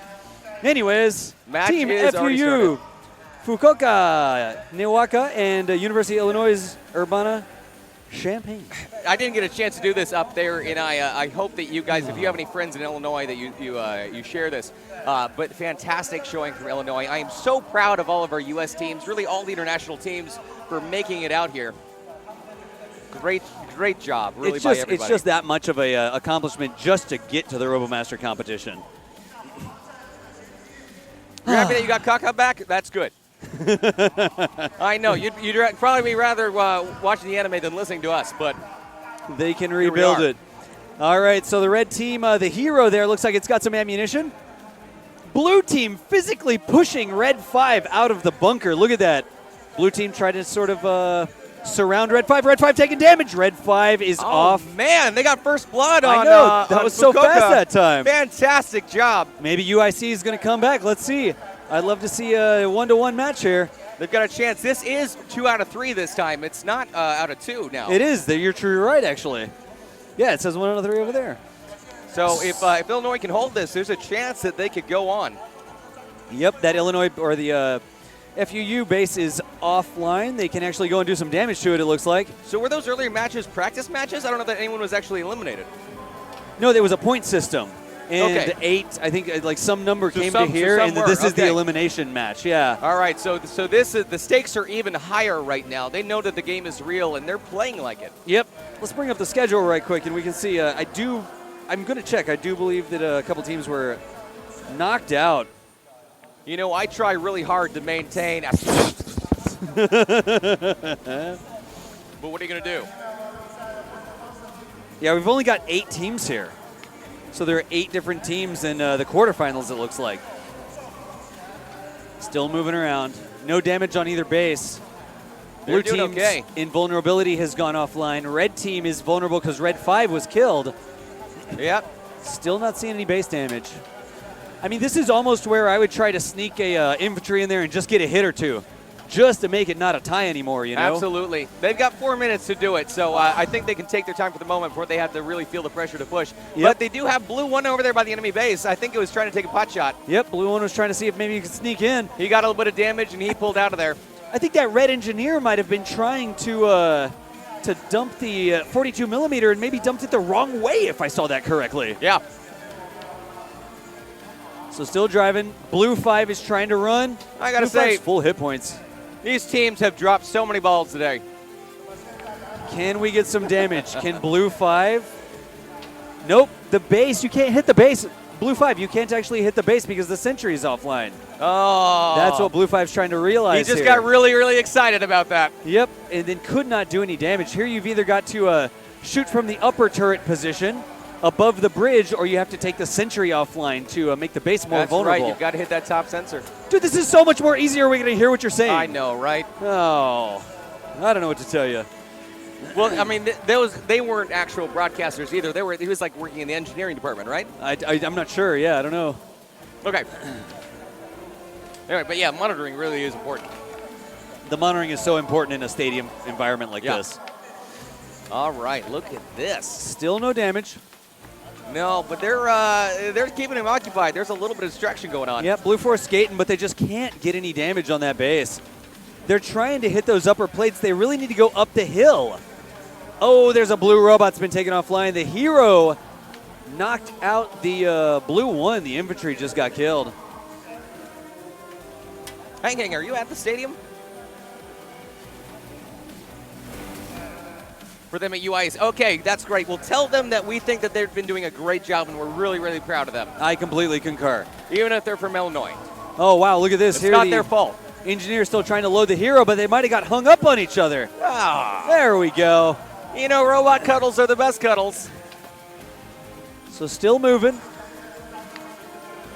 Anyways, match Team FUU, Fukuoka, Niwaka, and University of Illinois Urbana-Champaign. I didn't get a chance to do this up there, and I hope that you guys, if you have any friends in Illinois, that you share this. But fantastic showing from Illinois. I am so proud of all of our U.S. teams, really all the international teams, for making it out here. Great job, really, by everybody. It's just that much of a accomplishment just to get to the Robomaster competition. You're happy that you got Kaka back? That's good. I know. You'd probably be rather watching the anime than listening to us, but they can rebuild it. All right, so the red team, the hero there, looks like it's got some ammunition. Blue team physically pushing red 5 out of the bunker. Look at that. Blue team tried to sort of surround red 5. Red 5 taking damage. Red 5 is off. Oh, man, they got first blood on I know. That was so fast that time. Fantastic job. Maybe UIC is going to come back. Let's see. I'd love to see a 1-to-1 match here. They've got a chance. This is 2 out of 3 this time. It's not out of 2 now. It is. You're true. You're right, actually. Yeah, it says 1 out of 3 over there. So if Illinois can hold this, there's a chance that they could go on. Yep, that Illinois or the FUU base is offline. They can actually go and do some damage to it, it looks like. So were those earlier matches practice matches? I don't know that anyone was actually eliminated. No, there was a point system. And 8, I think, like some number came to here, and this is the elimination match. Yeah. All right, so this is the stakes are even higher right now. They know that the game is real, and they're playing like it. Yep. Let's bring up the schedule right quick, and we can see. I'm going to check. I do believe that a couple teams were knocked out. You know, I try really hard to maintain. But what are you going to do? Yeah, we've only got 8 teams here. So there are 8 different teams in the quarterfinals, it looks like. Still moving around. No damage on either base. Blue team's invulnerability has gone offline. Red team is vulnerable because Red 5 was killed. Yep. Still not seeing any base damage. I mean, this is almost where I would try to sneak a infantry in there and just get a hit or two, just to make it not a tie anymore, you know? Absolutely. They've got 4 minutes to do it, so I think they can take their time for the moment before they have to really feel the pressure to push. Yep. But they do have Blue 1 over there by the enemy base. I think it was trying to take a pot shot. Yep, Blue 1 was trying to see if maybe he could sneak in. He got a little bit of damage, and he pulled out of there. I think that Red Engineer might have been trying to dump the 42 millimeter and maybe dumped it the wrong way, if I saw that correctly. Yeah. So still driving. Blue 5 is trying to run. I got to say, full hit points. These teams have dropped so many balls today. Can we get some damage? Can Blue 5 Nope, the base, you can't hit the base. Blue 5, you can't actually hit the base because the sentry is offline. Oh. That's what Blue 5's trying to realize He just here. got really, really excited about that. Yep, and then could not do any damage. Here you've either got to shoot from the upper turret position above the bridge, or you have to take the sentry offline to make the base more vulnerable. That's right, you've got to hit that top sensor. Dude, this is so much more easier. We're going to hear what you're saying. I know, right? Oh, I don't know what to tell you. Well, I mean, they weren't actual broadcasters either. He was like working in the engineering department, right? I'm not sure. Yeah, I don't know. Okay. Anyway, but yeah, monitoring really is important. The monitoring is so important in a stadium environment like this. All right, look at this. Still no damage. No, but they're keeping him occupied. There's a little bit of distraction going on. Yep, Blue 4 skating, but they just can't get any damage on that base. They're trying to hit those upper plates. They really need to go up the hill. Oh, there's a blue robot's been taken offline. The hero knocked out the blue 1. The infantry just got killed. Hang, are you at the stadium? For them at UIs. Okay, that's great. Well, tell them that we think that they've been doing a great job and we're really, really proud of them. I completely concur. Even if they're from Illinois. Oh, wow, look at this. It's not their fault. Engineer's still trying to load the hero, but they might have got hung up on each other. Ah. There we go. You know, robot cuddles are the best cuddles. So still moving.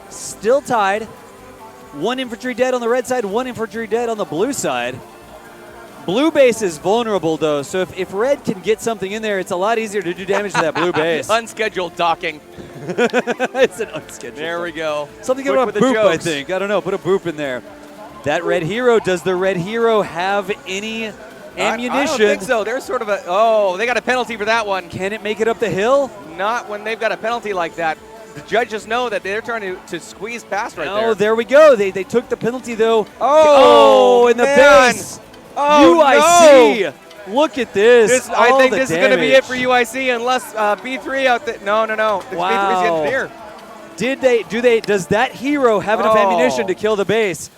Still tied. 1 infantry dead on the red side, 1 infantry dead on the blue side. Blue base is vulnerable, though, so if red can get something in there, it's a lot easier to do damage to that blue base. Unscheduled docking. It's an unscheduled. There we go. Something about a boop, I think. I don't know. Put a boop in there. That red hero, does the red hero have any ammunition? I don't think so. There's sort of a, oh, they got a penalty for that one. Can it make it up the hill? Not when they've got a penalty like that. The judges know that they're trying to squeeze past right there. Oh, there we go. They took the penalty, though. Oh, in the man. base. Oh, UIC. no. Look at this. I think this is going to be it for UIC unless B3 out there. No. Wow. B3's the engineer. Does that hero have enough ammunition to kill the base?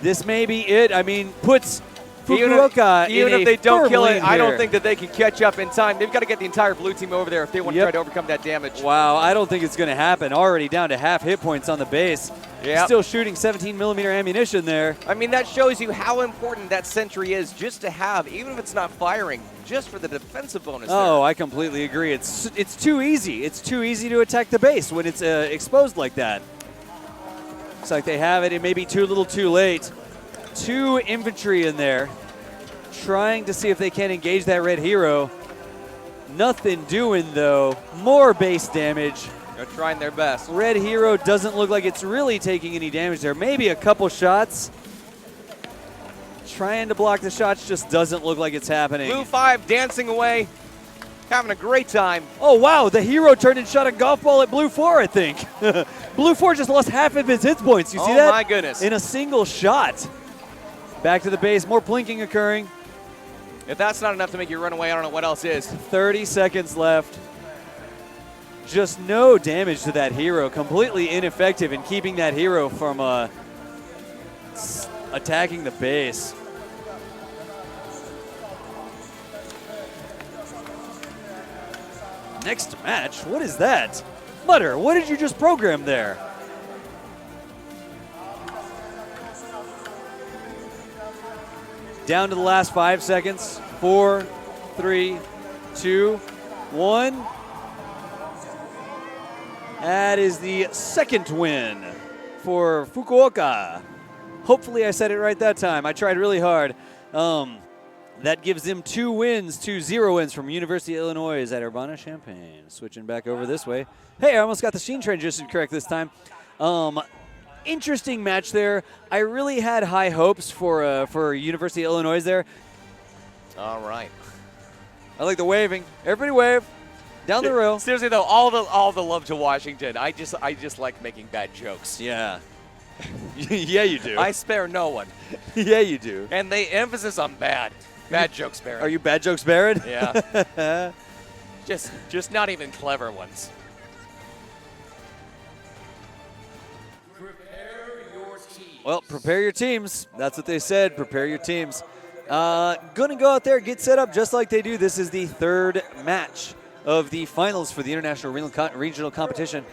This may be it. I mean, puts Fukuoka even in if they don't kill it, I don't here. think that they can catch up in time. They've got to get the entire blue team over there if they want to try to overcome that damage. Wow, I don't think it's going to happen. Already down to half hit points on the base. Yep. Still shooting 17mm ammunition there. I mean, that shows you how important that sentry is just to have, even if it's not firing, just for the defensive bonus Oh, there. I completely agree. It's too easy. It's too easy to attack the base when it's exposed like that. Looks like they have it. It may be too little too late. 2 infantry in there, trying to see if they can engage that red hero. Nothing doing, though. More base damage. They're trying their best. Red hero doesn't look like it's really taking any damage there. Maybe a couple shots. Trying to block the shots just doesn't look like it's happening. Blue 5 dancing away, having a great time. Oh, wow. The hero turned and shot a golf ball at Blue 4, I think. Blue 4 just lost half of his hit points. You see that? Oh, my goodness. In a single shot. Back to the base. More plinking occurring. If that's not enough to make you run away, I don't know what else is. 30 seconds left. Just no damage to that hero. Completely ineffective in keeping that hero from attacking the base. Next match? What is that? Mutter, what did you just program there? Down to the last 5 seconds. 4, 3, 2, 1. That is the second win for Fukuoka. Hopefully I said it right that time. I tried really hard. That gives them 2 wins, 2 0 wins from University of Illinois at Urbana-Champaign. Switching back over this way. Hey, I almost got the scene transition correct this time. Interesting match there. I really had high hopes for University of Illinois there. All right. I like the waving. Everybody wave. Down the row. Seriously though, all the love to Washington. I just like making bad jokes. Yeah. Yeah, you do. I spare no one. Yeah, you do. And they emphasis on bad. Bad jokes sparing. Are you bad jokes Barrett? Yeah. just not even clever ones. Well, prepare your teams. That's what they said. Prepare your teams. Gonna go out there, get set up just like they do. This is the 3rd match of the finals for the international regional competition,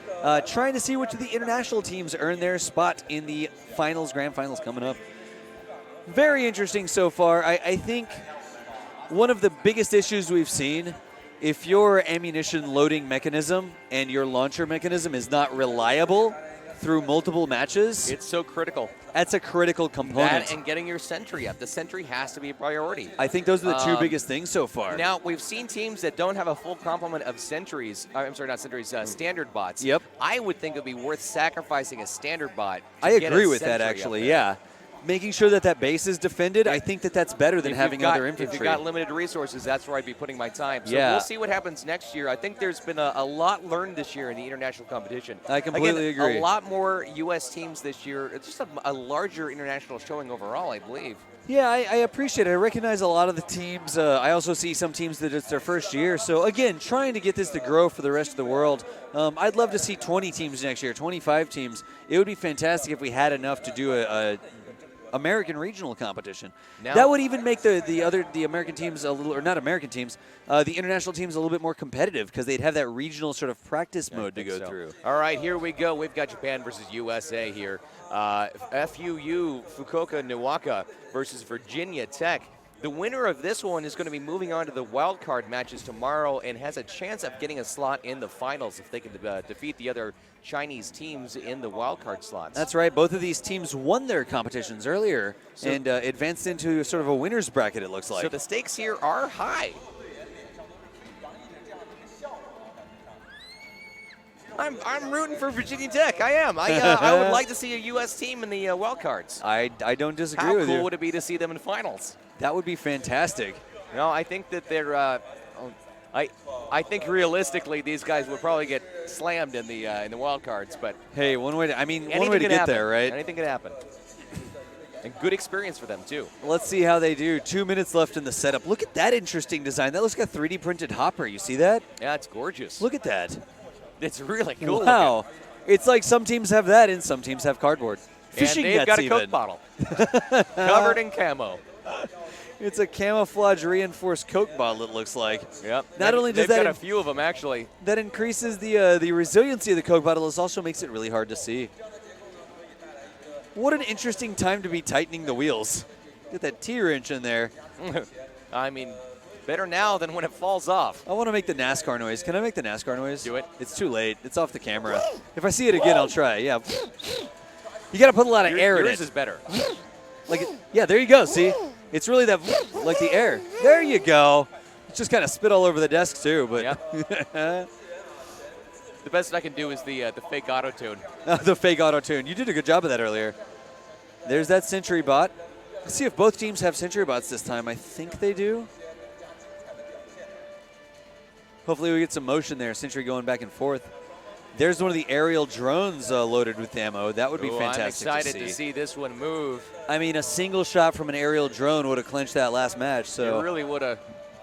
trying to see which of the international teams earn their spot in the finals, grand finals coming up. Very interesting so far. I think one of the biggest issues we've seen, if your ammunition loading mechanism and your launcher mechanism is not reliable through multiple matches, it's so critical. That's a critical component. That and getting your sentry up. The sentry has to be a priority. I think those are the two biggest things so far. Now, we've seen teams that don't have a full complement of sentries. I'm sorry, not sentries, standard bots. Yep. I would think it would be worth sacrificing a standard bot. I agree with that, actually, yeah. Making sure that that base is defended, I think that that's better than having other infantry. If you've got limited resources, that's where I'd be putting my time. So yeah. We'll see what happens next year. I think there's been a lot learned this year in the international competition. I completely agree. A lot more U.S. teams this year. It's just a larger international showing overall, I believe. Yeah, I appreciate it. I recognize a lot of the teams. I also see some teams that it's their first year. So, again, trying to get this to grow for the rest of the world. I'd love to see 20 teams next year, 25 teams. It would be fantastic if we had enough to do a American regional competition. Now, that would even make the American teams a little, or not American teams, the international teams a little bit more competitive because they'd have that regional sort of practice mode to go through. All right, here we go. We've got Japan versus USA here. FUU, Fukuoka, Niwaka versus Virginia Tech. The winner of this one is going to be moving on to the wild card matches tomorrow and has a chance of getting a slot in the finals if they can defeat the other Chinese teams in the wild card slots. That's right. Both of these teams won their competitions earlier and advanced into sort of a winner's bracket, it looks like. So the stakes here are high. I'm rooting for Virginia Tech. I am. I would like to see a U.S. team in the wild cards. I don't disagree with you. How cool would it be to see them in finals? That would be fantastic. No, I think that they're. I think realistically, these guys would probably get slammed in the wild cards. But hey, one way to get there, right? Anything could happen. And good experience for them too. Let's see how they do. 2 minutes left in the setup. Look at that interesting design. That looks like a 3D printed hopper. You see that? Yeah, it's gorgeous. Look at that. It's really cool. Wow. Looking. It's like some teams have that and some teams have cardboard. Fishing and they've nets got a even. Coke bottle covered in camo. It's a camouflage reinforced Coke bottle, it looks like. Yep. Not only does they've got a few of them, actually. That increases the resiliency of the Coke bottle. It also makes it really hard to see. What an interesting time to be tightening the wheels. Get that T-wrench in there. I mean, better now than when it falls off. I want to make the NASCAR noise. Can I make the NASCAR noise? Do it. It's too late. It's off the camera. If I see it again, I'll try. Yeah. You got to put a lot of air in it. Yours is better. Yeah, there you go. See? It's really that, like the air. There you go. It's just kind of spit all over the desk, too. But yeah. The best I can do is the fake auto-tune. The fake auto-tune. You did a good job of that earlier. There's that sentry bot. Let's see if both teams have sentry bots this time. I think they do. Hopefully we get some motion there. Sentry going back and forth. There's one of the aerial drones loaded with ammo. That would be fantastic I'm excited to see this one move. I mean, a single shot from an aerial drone would have clinched that last match. So it really would have.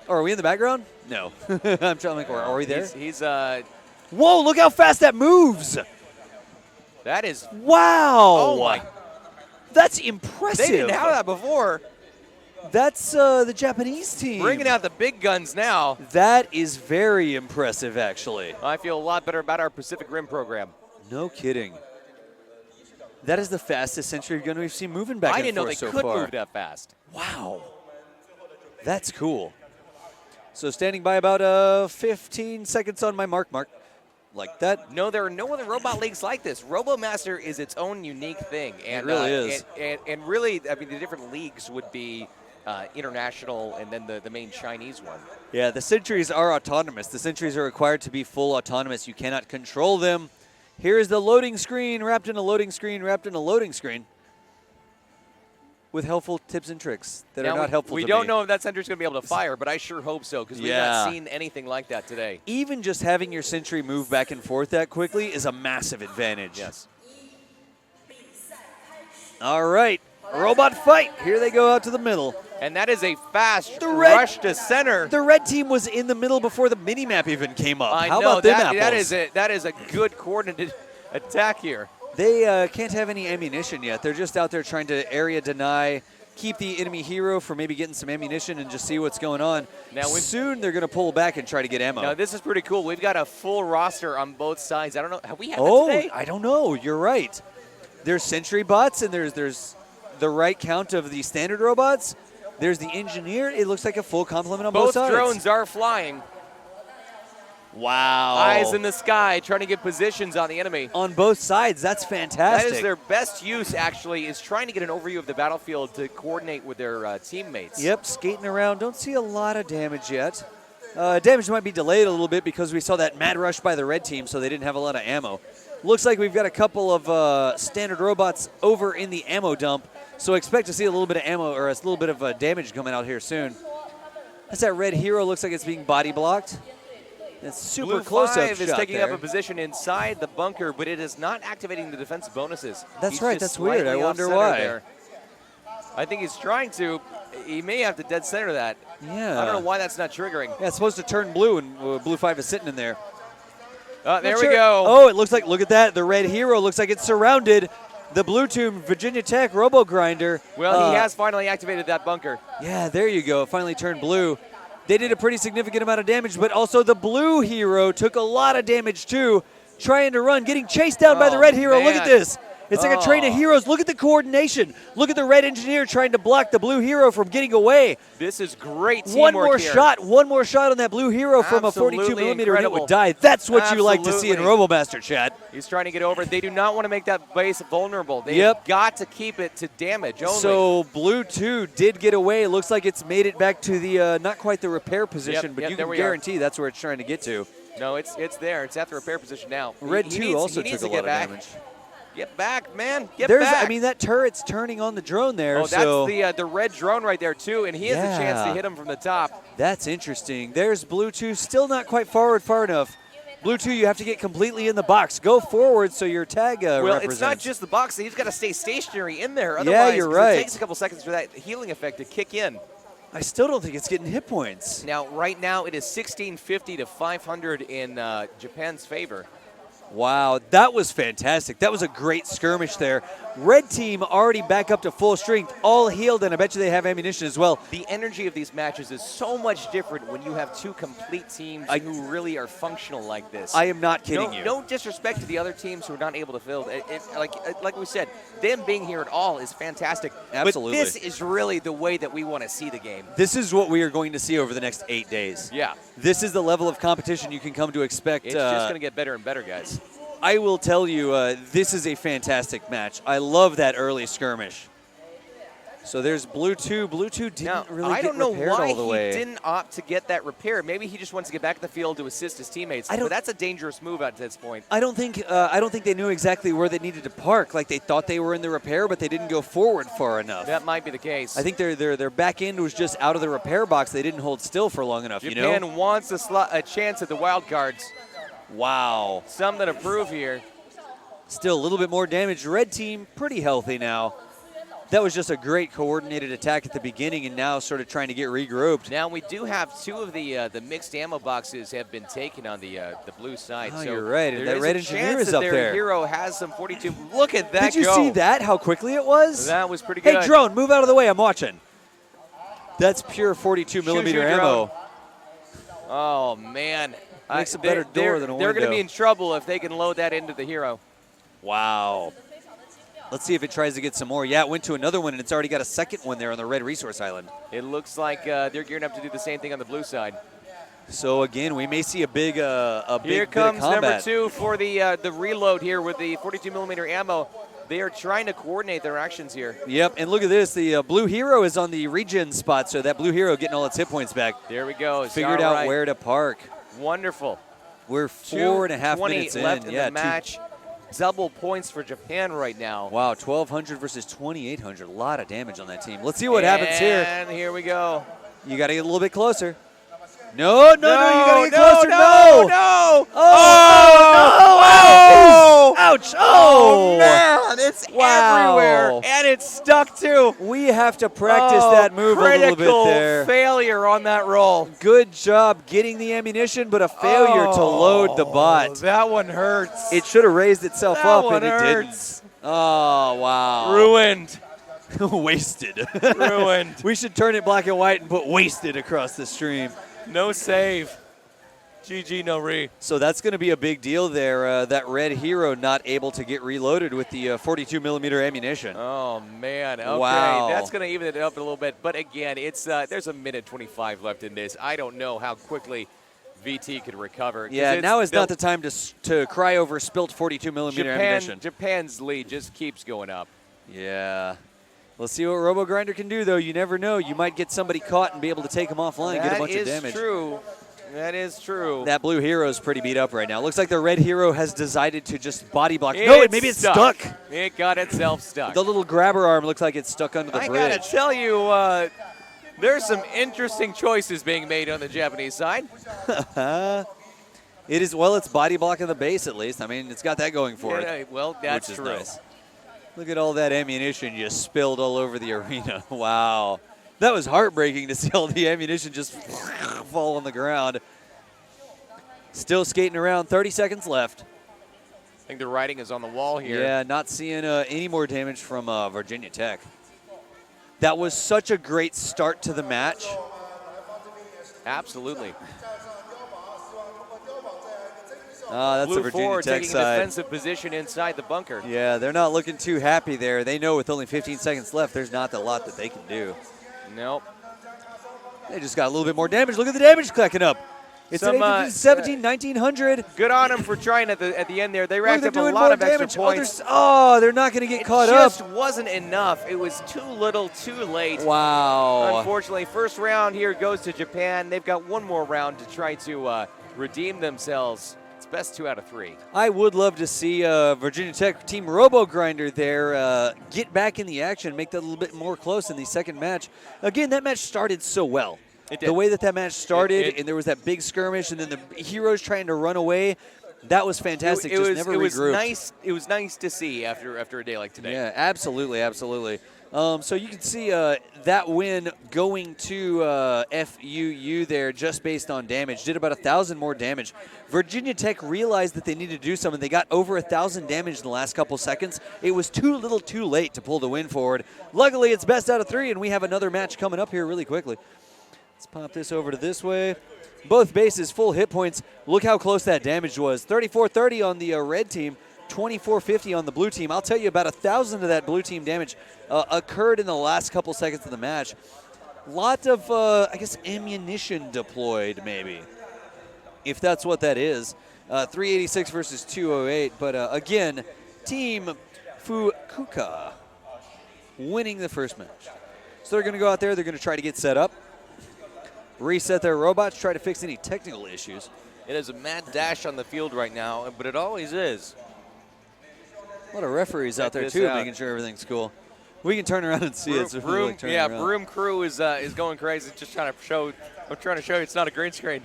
Oh, are we in the background? No. I'm trying to think. Are we there? He's Whoa! Look how fast that moves. That is. Wow. Oh my. That's impressive. They didn't have that before. That's the Japanese team. Bringing out the big guns now. That is very impressive, actually. I feel a lot better about our Pacific Rim program. No kidding. That is the fastest sentry gun we've seen moving back and forth. I didn't know they so could far. move that fast. Wow. That's cool. So standing by about 15 seconds on my mark. Like that. No, there are no other robot leagues like this. Robomaster is its own unique thing. And, it really is. And really, I mean, the different leagues would be international and then the main Chinese one. Yeah, the sentries are autonomous. The sentries are required to be full autonomous. You cannot control them. Here is the loading screen, wrapped in a loading screen, wrapped in a loading screen, with helpful tips and tricks that are not helpful to me. We don't know if that sentry is going to be able to fire, but I sure hope so, because we've not seen anything like that today. Even just having your sentry move back and forth that quickly is a massive advantage. Yes. All right, robot fight. Here they go out to the middle. And that is a fast rush to center. The red team was in the middle before the mini-map even came up. I How know, about them apples? that is a good coordinated attack here. They can't have any ammunition yet. They're just out there trying to area deny keep the enemy hero from maybe getting some ammunition and just see what's going on. Now soon they're going to pull back and try to get ammo. Now this is pretty cool. We've got a full roster on both sides. I don't know. Have we had that today? I don't know. You're right. There's sentry bots and there's the right count of the standard robots. There's the engineer. It looks like a full complement on both sides. Both drones are flying. Wow. Eyes in the sky, trying to get positions on the enemy. On both sides. That's fantastic. That is their best use, actually, is trying to get an overview of the battlefield to coordinate with their teammates. Yep, skating around. Don't see a lot of damage yet. Damage might be delayed a little bit because we saw that mad rush by the red team, so they didn't have a lot of ammo. Looks like we've got a couple of standard robots over in the ammo dump, so expect to see a little bit of ammo or a little bit of damage coming out here soon. That's that red hero. Looks like it's being body blocked. It's super Blue close-up 5 is shot taking there. up a position inside the bunker, but it is not activating the defensive bonuses. That's He's right. just That's weird. I slightly wonder off-center why. there. I think he's trying to. He may have to dead center that. Yeah. I don't know why that's not triggering. Yeah, it's supposed to turn blue, and blue 5 is sitting in there. There we go. Oh, it looks like, look at that. The red hero looks like it's surrounded. The blue team, Virginia Tech, RoboGrinder. Well, he has finally activated that bunker. Yeah, there you go. It finally turned blue. They did a pretty significant amount of damage, but also the blue hero took a lot of damage too, trying to run, getting chased down by the red hero. Look at this. It's like a train of heroes. Look at the coordination. Look at the red engineer trying to block the blue hero from getting away. This is great teamwork One more shot on that blue hero from a 42 millimeter, and it would die. That's what you like to see in Robomaster, chat. He's trying to get over it. They do not want to make that base vulnerable. They've got to keep it to damage only. So blue 2 did get away. It looks like it's made it back to the, not quite the repair position, but you can guarantee that's where it's trying to get to. No, it's there. It's at the repair position now. Red 2 also took a lot of damage. Get back, man. Get back. I mean, that turret's turning on the drone there. Oh, that's the red drone right there, too, and he has a chance to hit him from the top. That's interesting. There's Blue 2, still not quite forward far enough. Blue 2, you have to get completely in the box. Go forward so your tag represents. It's not just the box. He's got to stay stationary in there. Otherwise, you're right. It takes a couple seconds for that healing effect to kick in. I still don't think it's getting hit points. Now, right now, it is 1650 to 500 in Japan's favor. Wow, that was fantastic. That was a great skirmish there. Red team already back up to full strength, all healed, and I bet you they have ammunition as well. The energy of these matches is so much different when you have two complete teams who really are functional like this. I am not kidding you. No disrespect to the other teams who are not able to fill. Like we said, them being here at all is fantastic. Absolutely. But this is really the way that we want to see the game. This is what we are going to see over the next 8 days. Yeah. This is the level of competition you can come to expect. It's just going to get better and better, guys. I will tell you, this is a fantastic match. I love that early skirmish. So there's Blue 2. Blue 2 didn't really get repaired all the way. I don't know why he didn't opt to get that repair. Maybe he just wants to get back in the field to assist his teammates. But that's a dangerous move at this point. I don't think they knew exactly where they needed to park. Like they thought they were in the repair, but they didn't go forward far enough. That might be the case. I think their back end was just out of the repair box. They didn't hold still for long enough. Japan wants a chance at the wild cards. Wow. Something to prove here. Still a little bit more damage. Red team pretty healthy now. That was just a great coordinated attack at the beginning, and now sort of trying to get regrouped. Now we do have two of the mixed ammo boxes have been taken on the blue side. Oh, so you're right. And that red engineer is up there. Their hero has some 42. Look at that. Did you see that? How quickly it was? That was pretty good. Hey, drone, move out of the way. I'm watching. That's pure 42 millimeter ammo. Oh man. Makes a better door than a window. They're going to be in trouble if they can load that into the hero. Wow. Let's see if it tries to get some more. Yeah, it went to another one, and it's already got a second one there on the red resource island. It looks like they're gearing up to do the same thing on the blue side. So again, we may see a big bit of combat. Here comes number 2 for the reload here with the 42 millimeter ammo. They are trying to coordinate their actions here. Yep, and look at this. The blue hero is on the regen spot, so that blue hero getting all its hit points back. There we go. Figured out where to park. Wonderful. We're 4.5 minutes left in. in the match. Double points for Japan right now. Wow, 1,200 versus 2,800. A lot of damage on that team. Let's see what happens here. And here we go. You got to get a little bit closer. No, you got to get closer. No. Oh, no. Ouch. Oh, man. It's everywhere. And it's stuck, too. We have to practice that move a little bit there. Critical failure on that roll. Good job getting the ammunition, but a failure to load the bot. That one hurts. It should have raised itself up, and it hurts. didn't. Oh, wow. Ruined. Wasted. Ruined. We should turn it black and white and put wasted across the stream. No save. GG, no re. So that's going to be a big deal there. That red hero not able to get reloaded with the 42 millimeter ammunition. Oh man. Okay. Wow. That's going to even it up a little bit. But again, it's there's a minute 25 left in this. I don't know how quickly VT could recover. Yeah, now is not the time to cry over spilt 42 millimeter ammunition. Japan's lead just keeps going up. Yeah. Let's see what RoboGrinder can do, though. You never know. You might get somebody caught and be able to take them offline, get a bunch of damage. That is true. That is true. That blue hero is pretty beat up right now. Looks like the red hero has decided to just body block. No, maybe it's stuck. It got itself stuck. The little grabber arm looks like it's stuck under the bridge. I got to tell you, there's some interesting choices being made on the Japanese side. It is, well, it's body blocking the base at least. I mean, it's got that going for it. Well, that's which is true. Nice. Look at all that ammunition just spilled all over the arena. Wow. That was heartbreaking to see all the ammunition just fall on the ground. Still skating around, 30 seconds left. I think the writing is on the wall here. Yeah, not seeing any more damage from Virginia Tech. That was such a great start to the match. Absolutely. That's Blue the Virginia forward Tech taking side. a defensive position inside the bunker. Yeah, they're not looking too happy there. They know with only 15 seconds left, there's not a lot that they can do. Nope. They just got a little bit more damage. Look at the damage clacking up. It's 17, 1900. Good on them for trying at the end there. They racked up a doing lot more of extra damage. points. They're not going to get caught It up. just wasn't enough. It was too little, too late. Wow. Unfortunately, first round here goes to Japan. They've got one more round to try to redeem themselves. It's best 2 out of 3. I would love to see Virginia Tech team RoboGrinder there get back in the action, make that a little bit more close in the second match. Again, that match started so well. It did. The way that match started, and there was that big skirmish, and then the heroes trying to run away, that was fantastic. It was nice to see after a day like today. Yeah, absolutely, absolutely. So you can see that win going to FUU there just based on damage. Did about 1,000 more damage. Virginia Tech realized that they needed to do something. They got over 1,000 damage in the last couple seconds. It was too little too late to pull the win forward. Luckily, it's best out of 3, and we have another match coming up here really quickly. Let's pop this over to this way. Both bases, full hit points. Look how close that damage was. 34-30 on the red team. 2450 on the blue team. I'll tell you, about 1,000 of that blue team damage occurred in the last couple seconds of the match. Lot of, I guess, ammunition deployed, maybe, if that's what that is. 386 versus 208. But again, Team Fukuoka winning the first match. So they're going to go out there. They're going to try to get set up, reset their robots, try to fix any technical issues. It is a mad dash on the field right now, but it always is. A lot of referees out there, too, making sure everything's cool. We can turn around and see it. So Broom Crew is going crazy, just trying to show. I'm trying to show you it's not a green screen.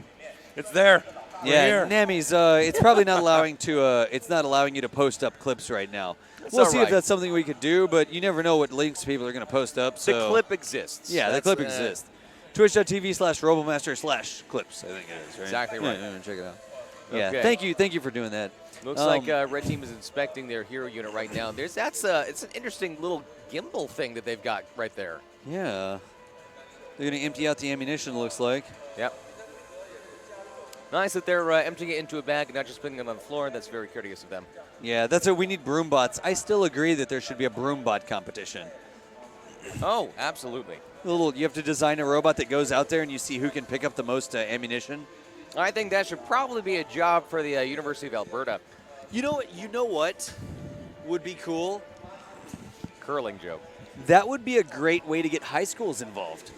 It's there. Yeah, Nami's. It's probably not allowing to. It's not allowing you to post up clips right now. We'll see if that's something we could do, but you never know what links people are going to post up. So the clip exists. Yeah, the clip exists. Twitch.tv/RoboMaster/clips. I think it is right. Exactly right. Yeah, check it out. Okay. Yeah, thank you for doing that. Looks like Red Team is inspecting their hero unit right now. It's an interesting little gimbal thing that they've got right there. Yeah. They're going to empty out the ammunition, looks like. Yep. Nice that they're emptying it into a bag and not just putting it on the floor. That's very courteous of them. Yeah, that's what we need, broom bots. I still agree that there should be a broom bot competition. Oh, absolutely. You have to design a robot that goes out there and you see who can pick up the most ammunition. I think that should probably be a job for the University of Alberta. You know what would be cool? Curling joke. That would be a great way to get high schools involved.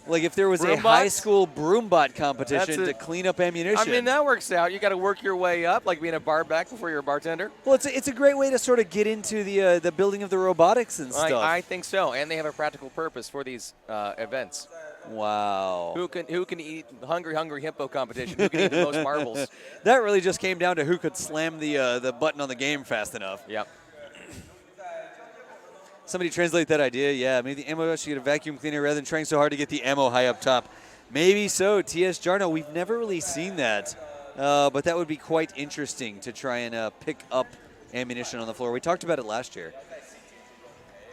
Like if there was broom a bots? high school broom bot competition to clean up ammunition. I mean, that works out. You got to work your way up, like being a bar back before you're a bartender. Well, it's a great way to sort of get into the building of the robotics and stuff. I think so, and they have a practical purpose for these events. Wow. Who can eat hungry hippo competition? Who can eat the most marbles? That really just came down to who could slam the button on the game fast enough. Yep. Somebody translate that idea. Yeah, maybe the ammo should get a vacuum cleaner rather than trying so hard to get the ammo high up top. Maybe so. TS Jarno, we've never really seen that. But that would be quite interesting to try and pick up ammunition on the floor. We talked about it last year.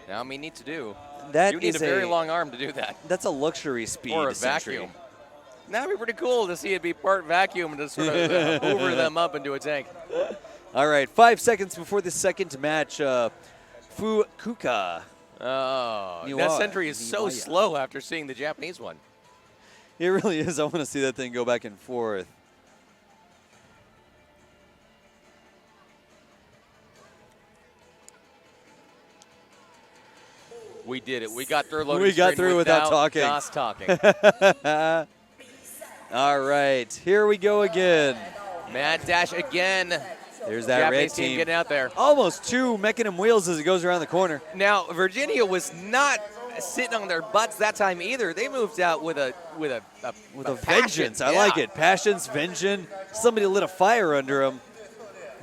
Now we need to do. That you need is a very long arm to do that. That's a luxury speed. Or a Sentry. vacuum. That'd be pretty cool to see it be part vacuum and just sort of hoover them up into a tank. All right, 5 seconds before the second match. Fukuoka. Oh, that Sentry is so slow after seeing the Japanese one. It really is. I want to see that thing go back and forth. We did it. We got through loading We got through without talking. Us talking. All right, here we go again. Mad dash again. There's that Japanese red team getting out there. Almost 2 Mechanism wheels as it goes around the corner. Now, Virginia was not sitting on their butts that time either. They moved out with a vengeance. I like it. Passions, vengeance. Somebody lit a fire under them.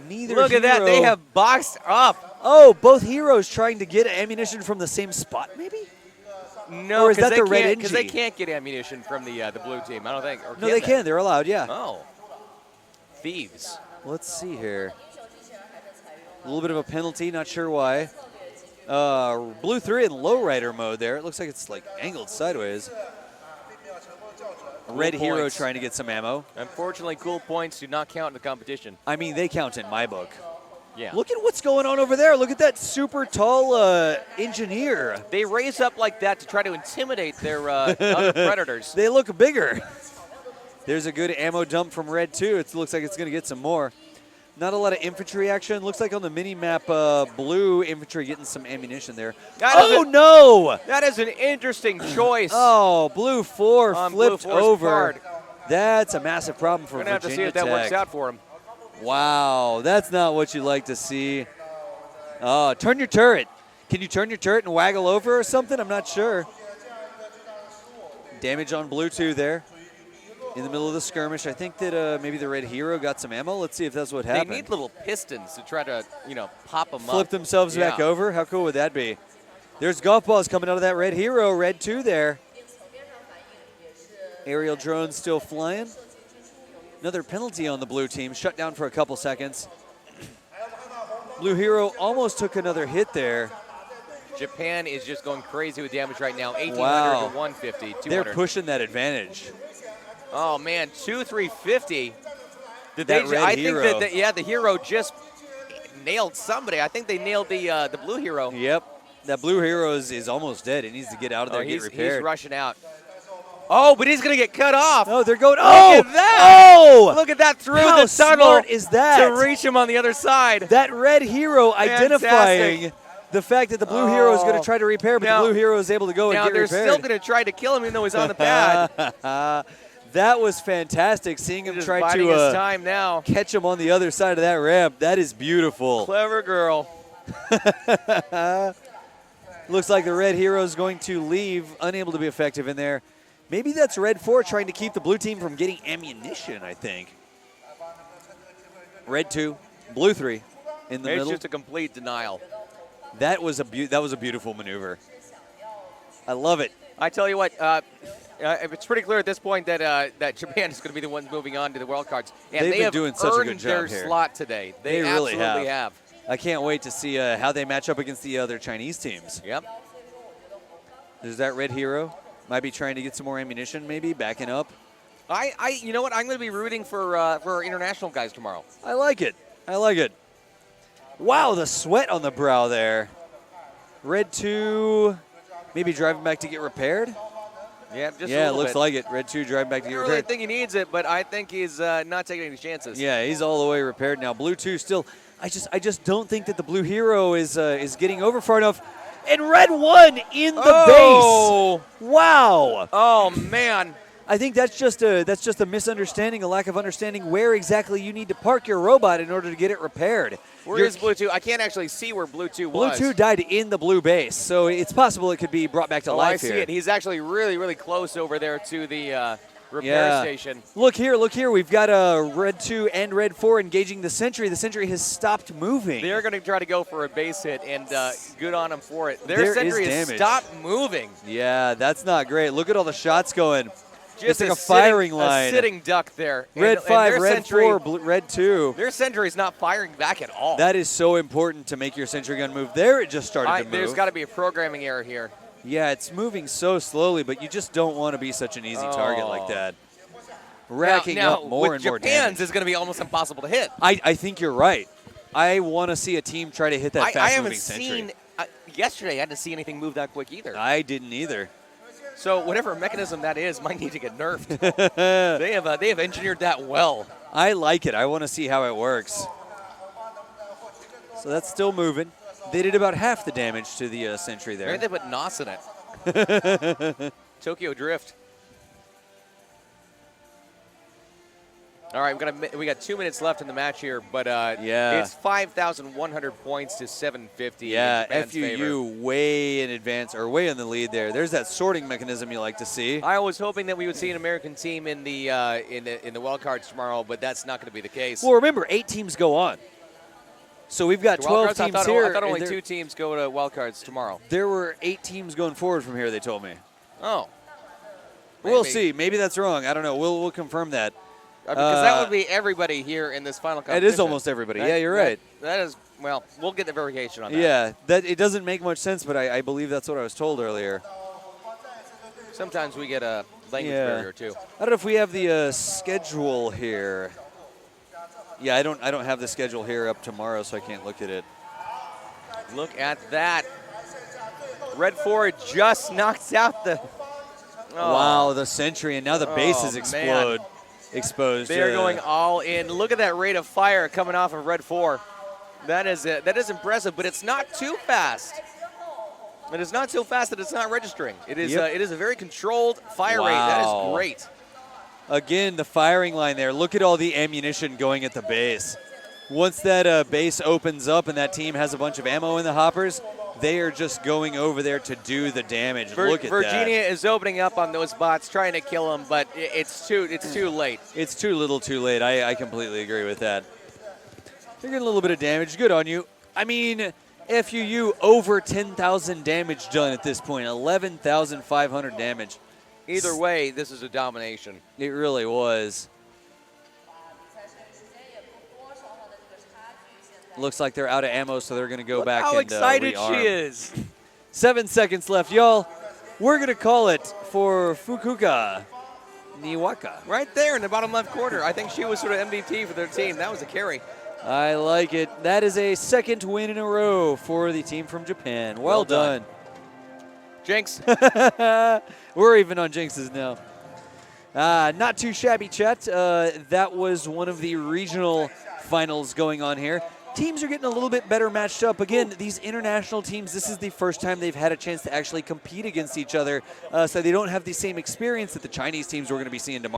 Neither Look at that. They have boxed up. Oh, both heroes trying to get ammunition from the same spot, maybe? No, or is that the red NG? Because they can't get ammunition from the blue team. I don't think. Or no, they can. They're allowed, yeah. Oh. Thieves. Let's see here. A little bit of a penalty, not sure why. Blue 3 in lowrider mode there. It looks like it's like angled sideways. Red hero trying to get some ammo. Unfortunately, cool points do not count in the competition. I mean, they count in my book. Yeah. Look at what's going on over there. Look at that super tall engineer. They raise up like that to try to intimidate their other predators. They look bigger. There's a good ammo dump from Red 2. It looks like it's going to get some more. Not a lot of infantry action. Looks like on the mini-map, blue infantry getting some ammunition there. No! That is an interesting choice. Oh, blue 4 flipped over. Card. That's a massive problem for Virginia We're going to have to see if that works out for him. Wow, that's not what you like to see. Oh, turn your turret. Can you turn your turret and waggle over or something? I'm not sure. Damage on blue 2 there. In the middle of the skirmish. I think that maybe the red hero got some ammo. Let's see if that's what happened. They need little pistons to try to, pop them up. Flip themselves back over? How cool would that be? There's golf balls coming out of that red hero. Red 2 there. Aerial drones still flying. Another penalty on the blue team. Shut down for a couple seconds. Blue hero almost took another hit there. Japan is just going crazy with damage right now. 1,800 to 150. 200. They're pushing that advantage. Oh, man. 2,350. I think that the hero just nailed somebody. I think they nailed the blue hero. Yep. That blue hero is almost dead. He needs to get out of there and get repaired. He's rushing out. Oh, but he's going to get cut off. Oh, they're going. Oh, look at that. Oh, look at that through the tunnel. How smart is that? To reach him on the other side. That red hero identifying the fact that the blue hero is going to try to repair, but the blue hero is able to go and get repaired. Now, they're still going to try to kill him even though he's on the pad. That was fantastic, seeing him try to his time now. Catch him on the other side of that ramp. That is beautiful. Clever girl. Looks like the red hero is going to leave, unable to be effective in there. Maybe that's red 4 trying to keep the blue team from getting ammunition, I think. Red 2, blue 3 in the middle. It's just a complete denial. That was a beautiful maneuver. I love it. I tell you what, it's pretty clear at this point that that Japan is going to be the ones moving on to the wild cards. And They've been been doing such a good job their here. slot today. They really absolutely have. I can't wait to see how they match up against the other Chinese teams. Yep. There's that red hero. Might be trying to get some more ammunition, maybe, backing up. You know what? I'm going to be rooting for our international guys tomorrow. I like it. I like it. Wow, the sweat on the brow there. Red 2, maybe driving back to get repaired. Yeah, just it looks like it. Red 2 driving back to get repaired. I really think he needs it, but I think he's not taking any chances. Yeah, he's all the way repaired now. Blue 2 still. I just don't think that the blue hero is getting over far enough. And red 1 in the base. Wow. Oh man. I think that's just a misunderstanding, a lack of understanding where exactly you need to park your robot in order to get it repaired. Where is Blue 2? I can't actually see where Blue 2 was. Blue 2 died in the blue base, so it's possible it could be brought back to life here. I see it. He's actually really, really close over there to the repair station. Look here. We've got red 2 and red 4 engaging the sentry. The sentry has stopped moving. They're going to try to go for a base hit, and good on them for it. Their sentry has stopped moving. Yeah, that's not great. Look at all the shots going. It's like a firing line. A sitting duck there. Red And 5, their red sentry, 4, red 2. Their sentry is not firing back at all. That is so important to make your sentry gun move. There it just started to move. There's got to be a programming error here. Yeah, it's moving so slowly, but you just don't want to be such an easy target like that. Racking up more and more damage. Japan's is going to be almost impossible to hit. I think you're right. I want to see a team try to hit that fast-moving sentry. I haven't seen yesterday. I hadn't seen anything move that quick either. I didn't either. So whatever mechanism that is might need to get nerfed. they have engineered that well. I like it. I want to see how it works. So that's still moving. They did about half the damage to the sentry there. Maybe they put NOS in it. Tokyo Drift. All right, we got 2 minutes left in the match here, but it's 5,100 points to 750. Yeah, in Japan's FUU favor. way in advance, or way in the lead there. There's that sorting mechanism you like to see. I was hoping that we would see an American team in the wild cards tomorrow, but that's not going to be the case. Well, remember, 8 teams go on. So we've got 12 teams here. I thought only 2 teams go to wild cards tomorrow. There were 8 teams going forward from here, they told me. Oh. We'll see. Maybe that's wrong. I don't know. We'll confirm that. Because that would be everybody here in this final competition. It is almost everybody. Yeah, you're right. That is, well, we'll get the verification on that. Yeah, it doesn't make much sense, but I believe that's what I was told earlier. Sometimes we get a language barrier, too. I don't know if we have the schedule here. Yeah, I don't have the schedule here up tomorrow, so I can't look at it. Look at that. Red 4 just knocks out the... Oh. Wow, the sentry, and now the bases explode. Exposed. They are going all in. Look at that rate of fire coming off of Red 4. That is impressive, but it's not too fast. It is not so fast that it's not registering. It is it is a very controlled fire rate. That is great. Again, the firing line there. Look at all the ammunition going at the base. Once that base opens up and that team has a bunch of ammo in the hoppers, they are just going over there to do the damage. Look at Virginia that. is opening up on those bots, trying to kill them, but it's too late. It's too little too late. I completely agree with that. They're getting a little bit of damage. Good on you. I mean, FUU over 10,000 damage done at this point. 11,500 damage. Either way, this is a domination. It really was. Looks like they're out of ammo, so they're going to go back and how excited rearm. she is. 7 seconds left, y'all. We're going to call it for Fukuoka. Niwaka. Right there in the bottom left corner. I think she was sort of MVP for their team. That was a carry. I like it. That is a 2nd win in a row for the team from Japan. Well done. Jinx. We're even on jinxes now. Not too shabby, Chet. That was one of the regional finals going on here. Teams are getting a little bit better matched up. Again, these international teams, this is the first time they've had a chance to actually compete against each other, so they don't have the same experience that the Chinese teams we're going to be seeing tomorrow.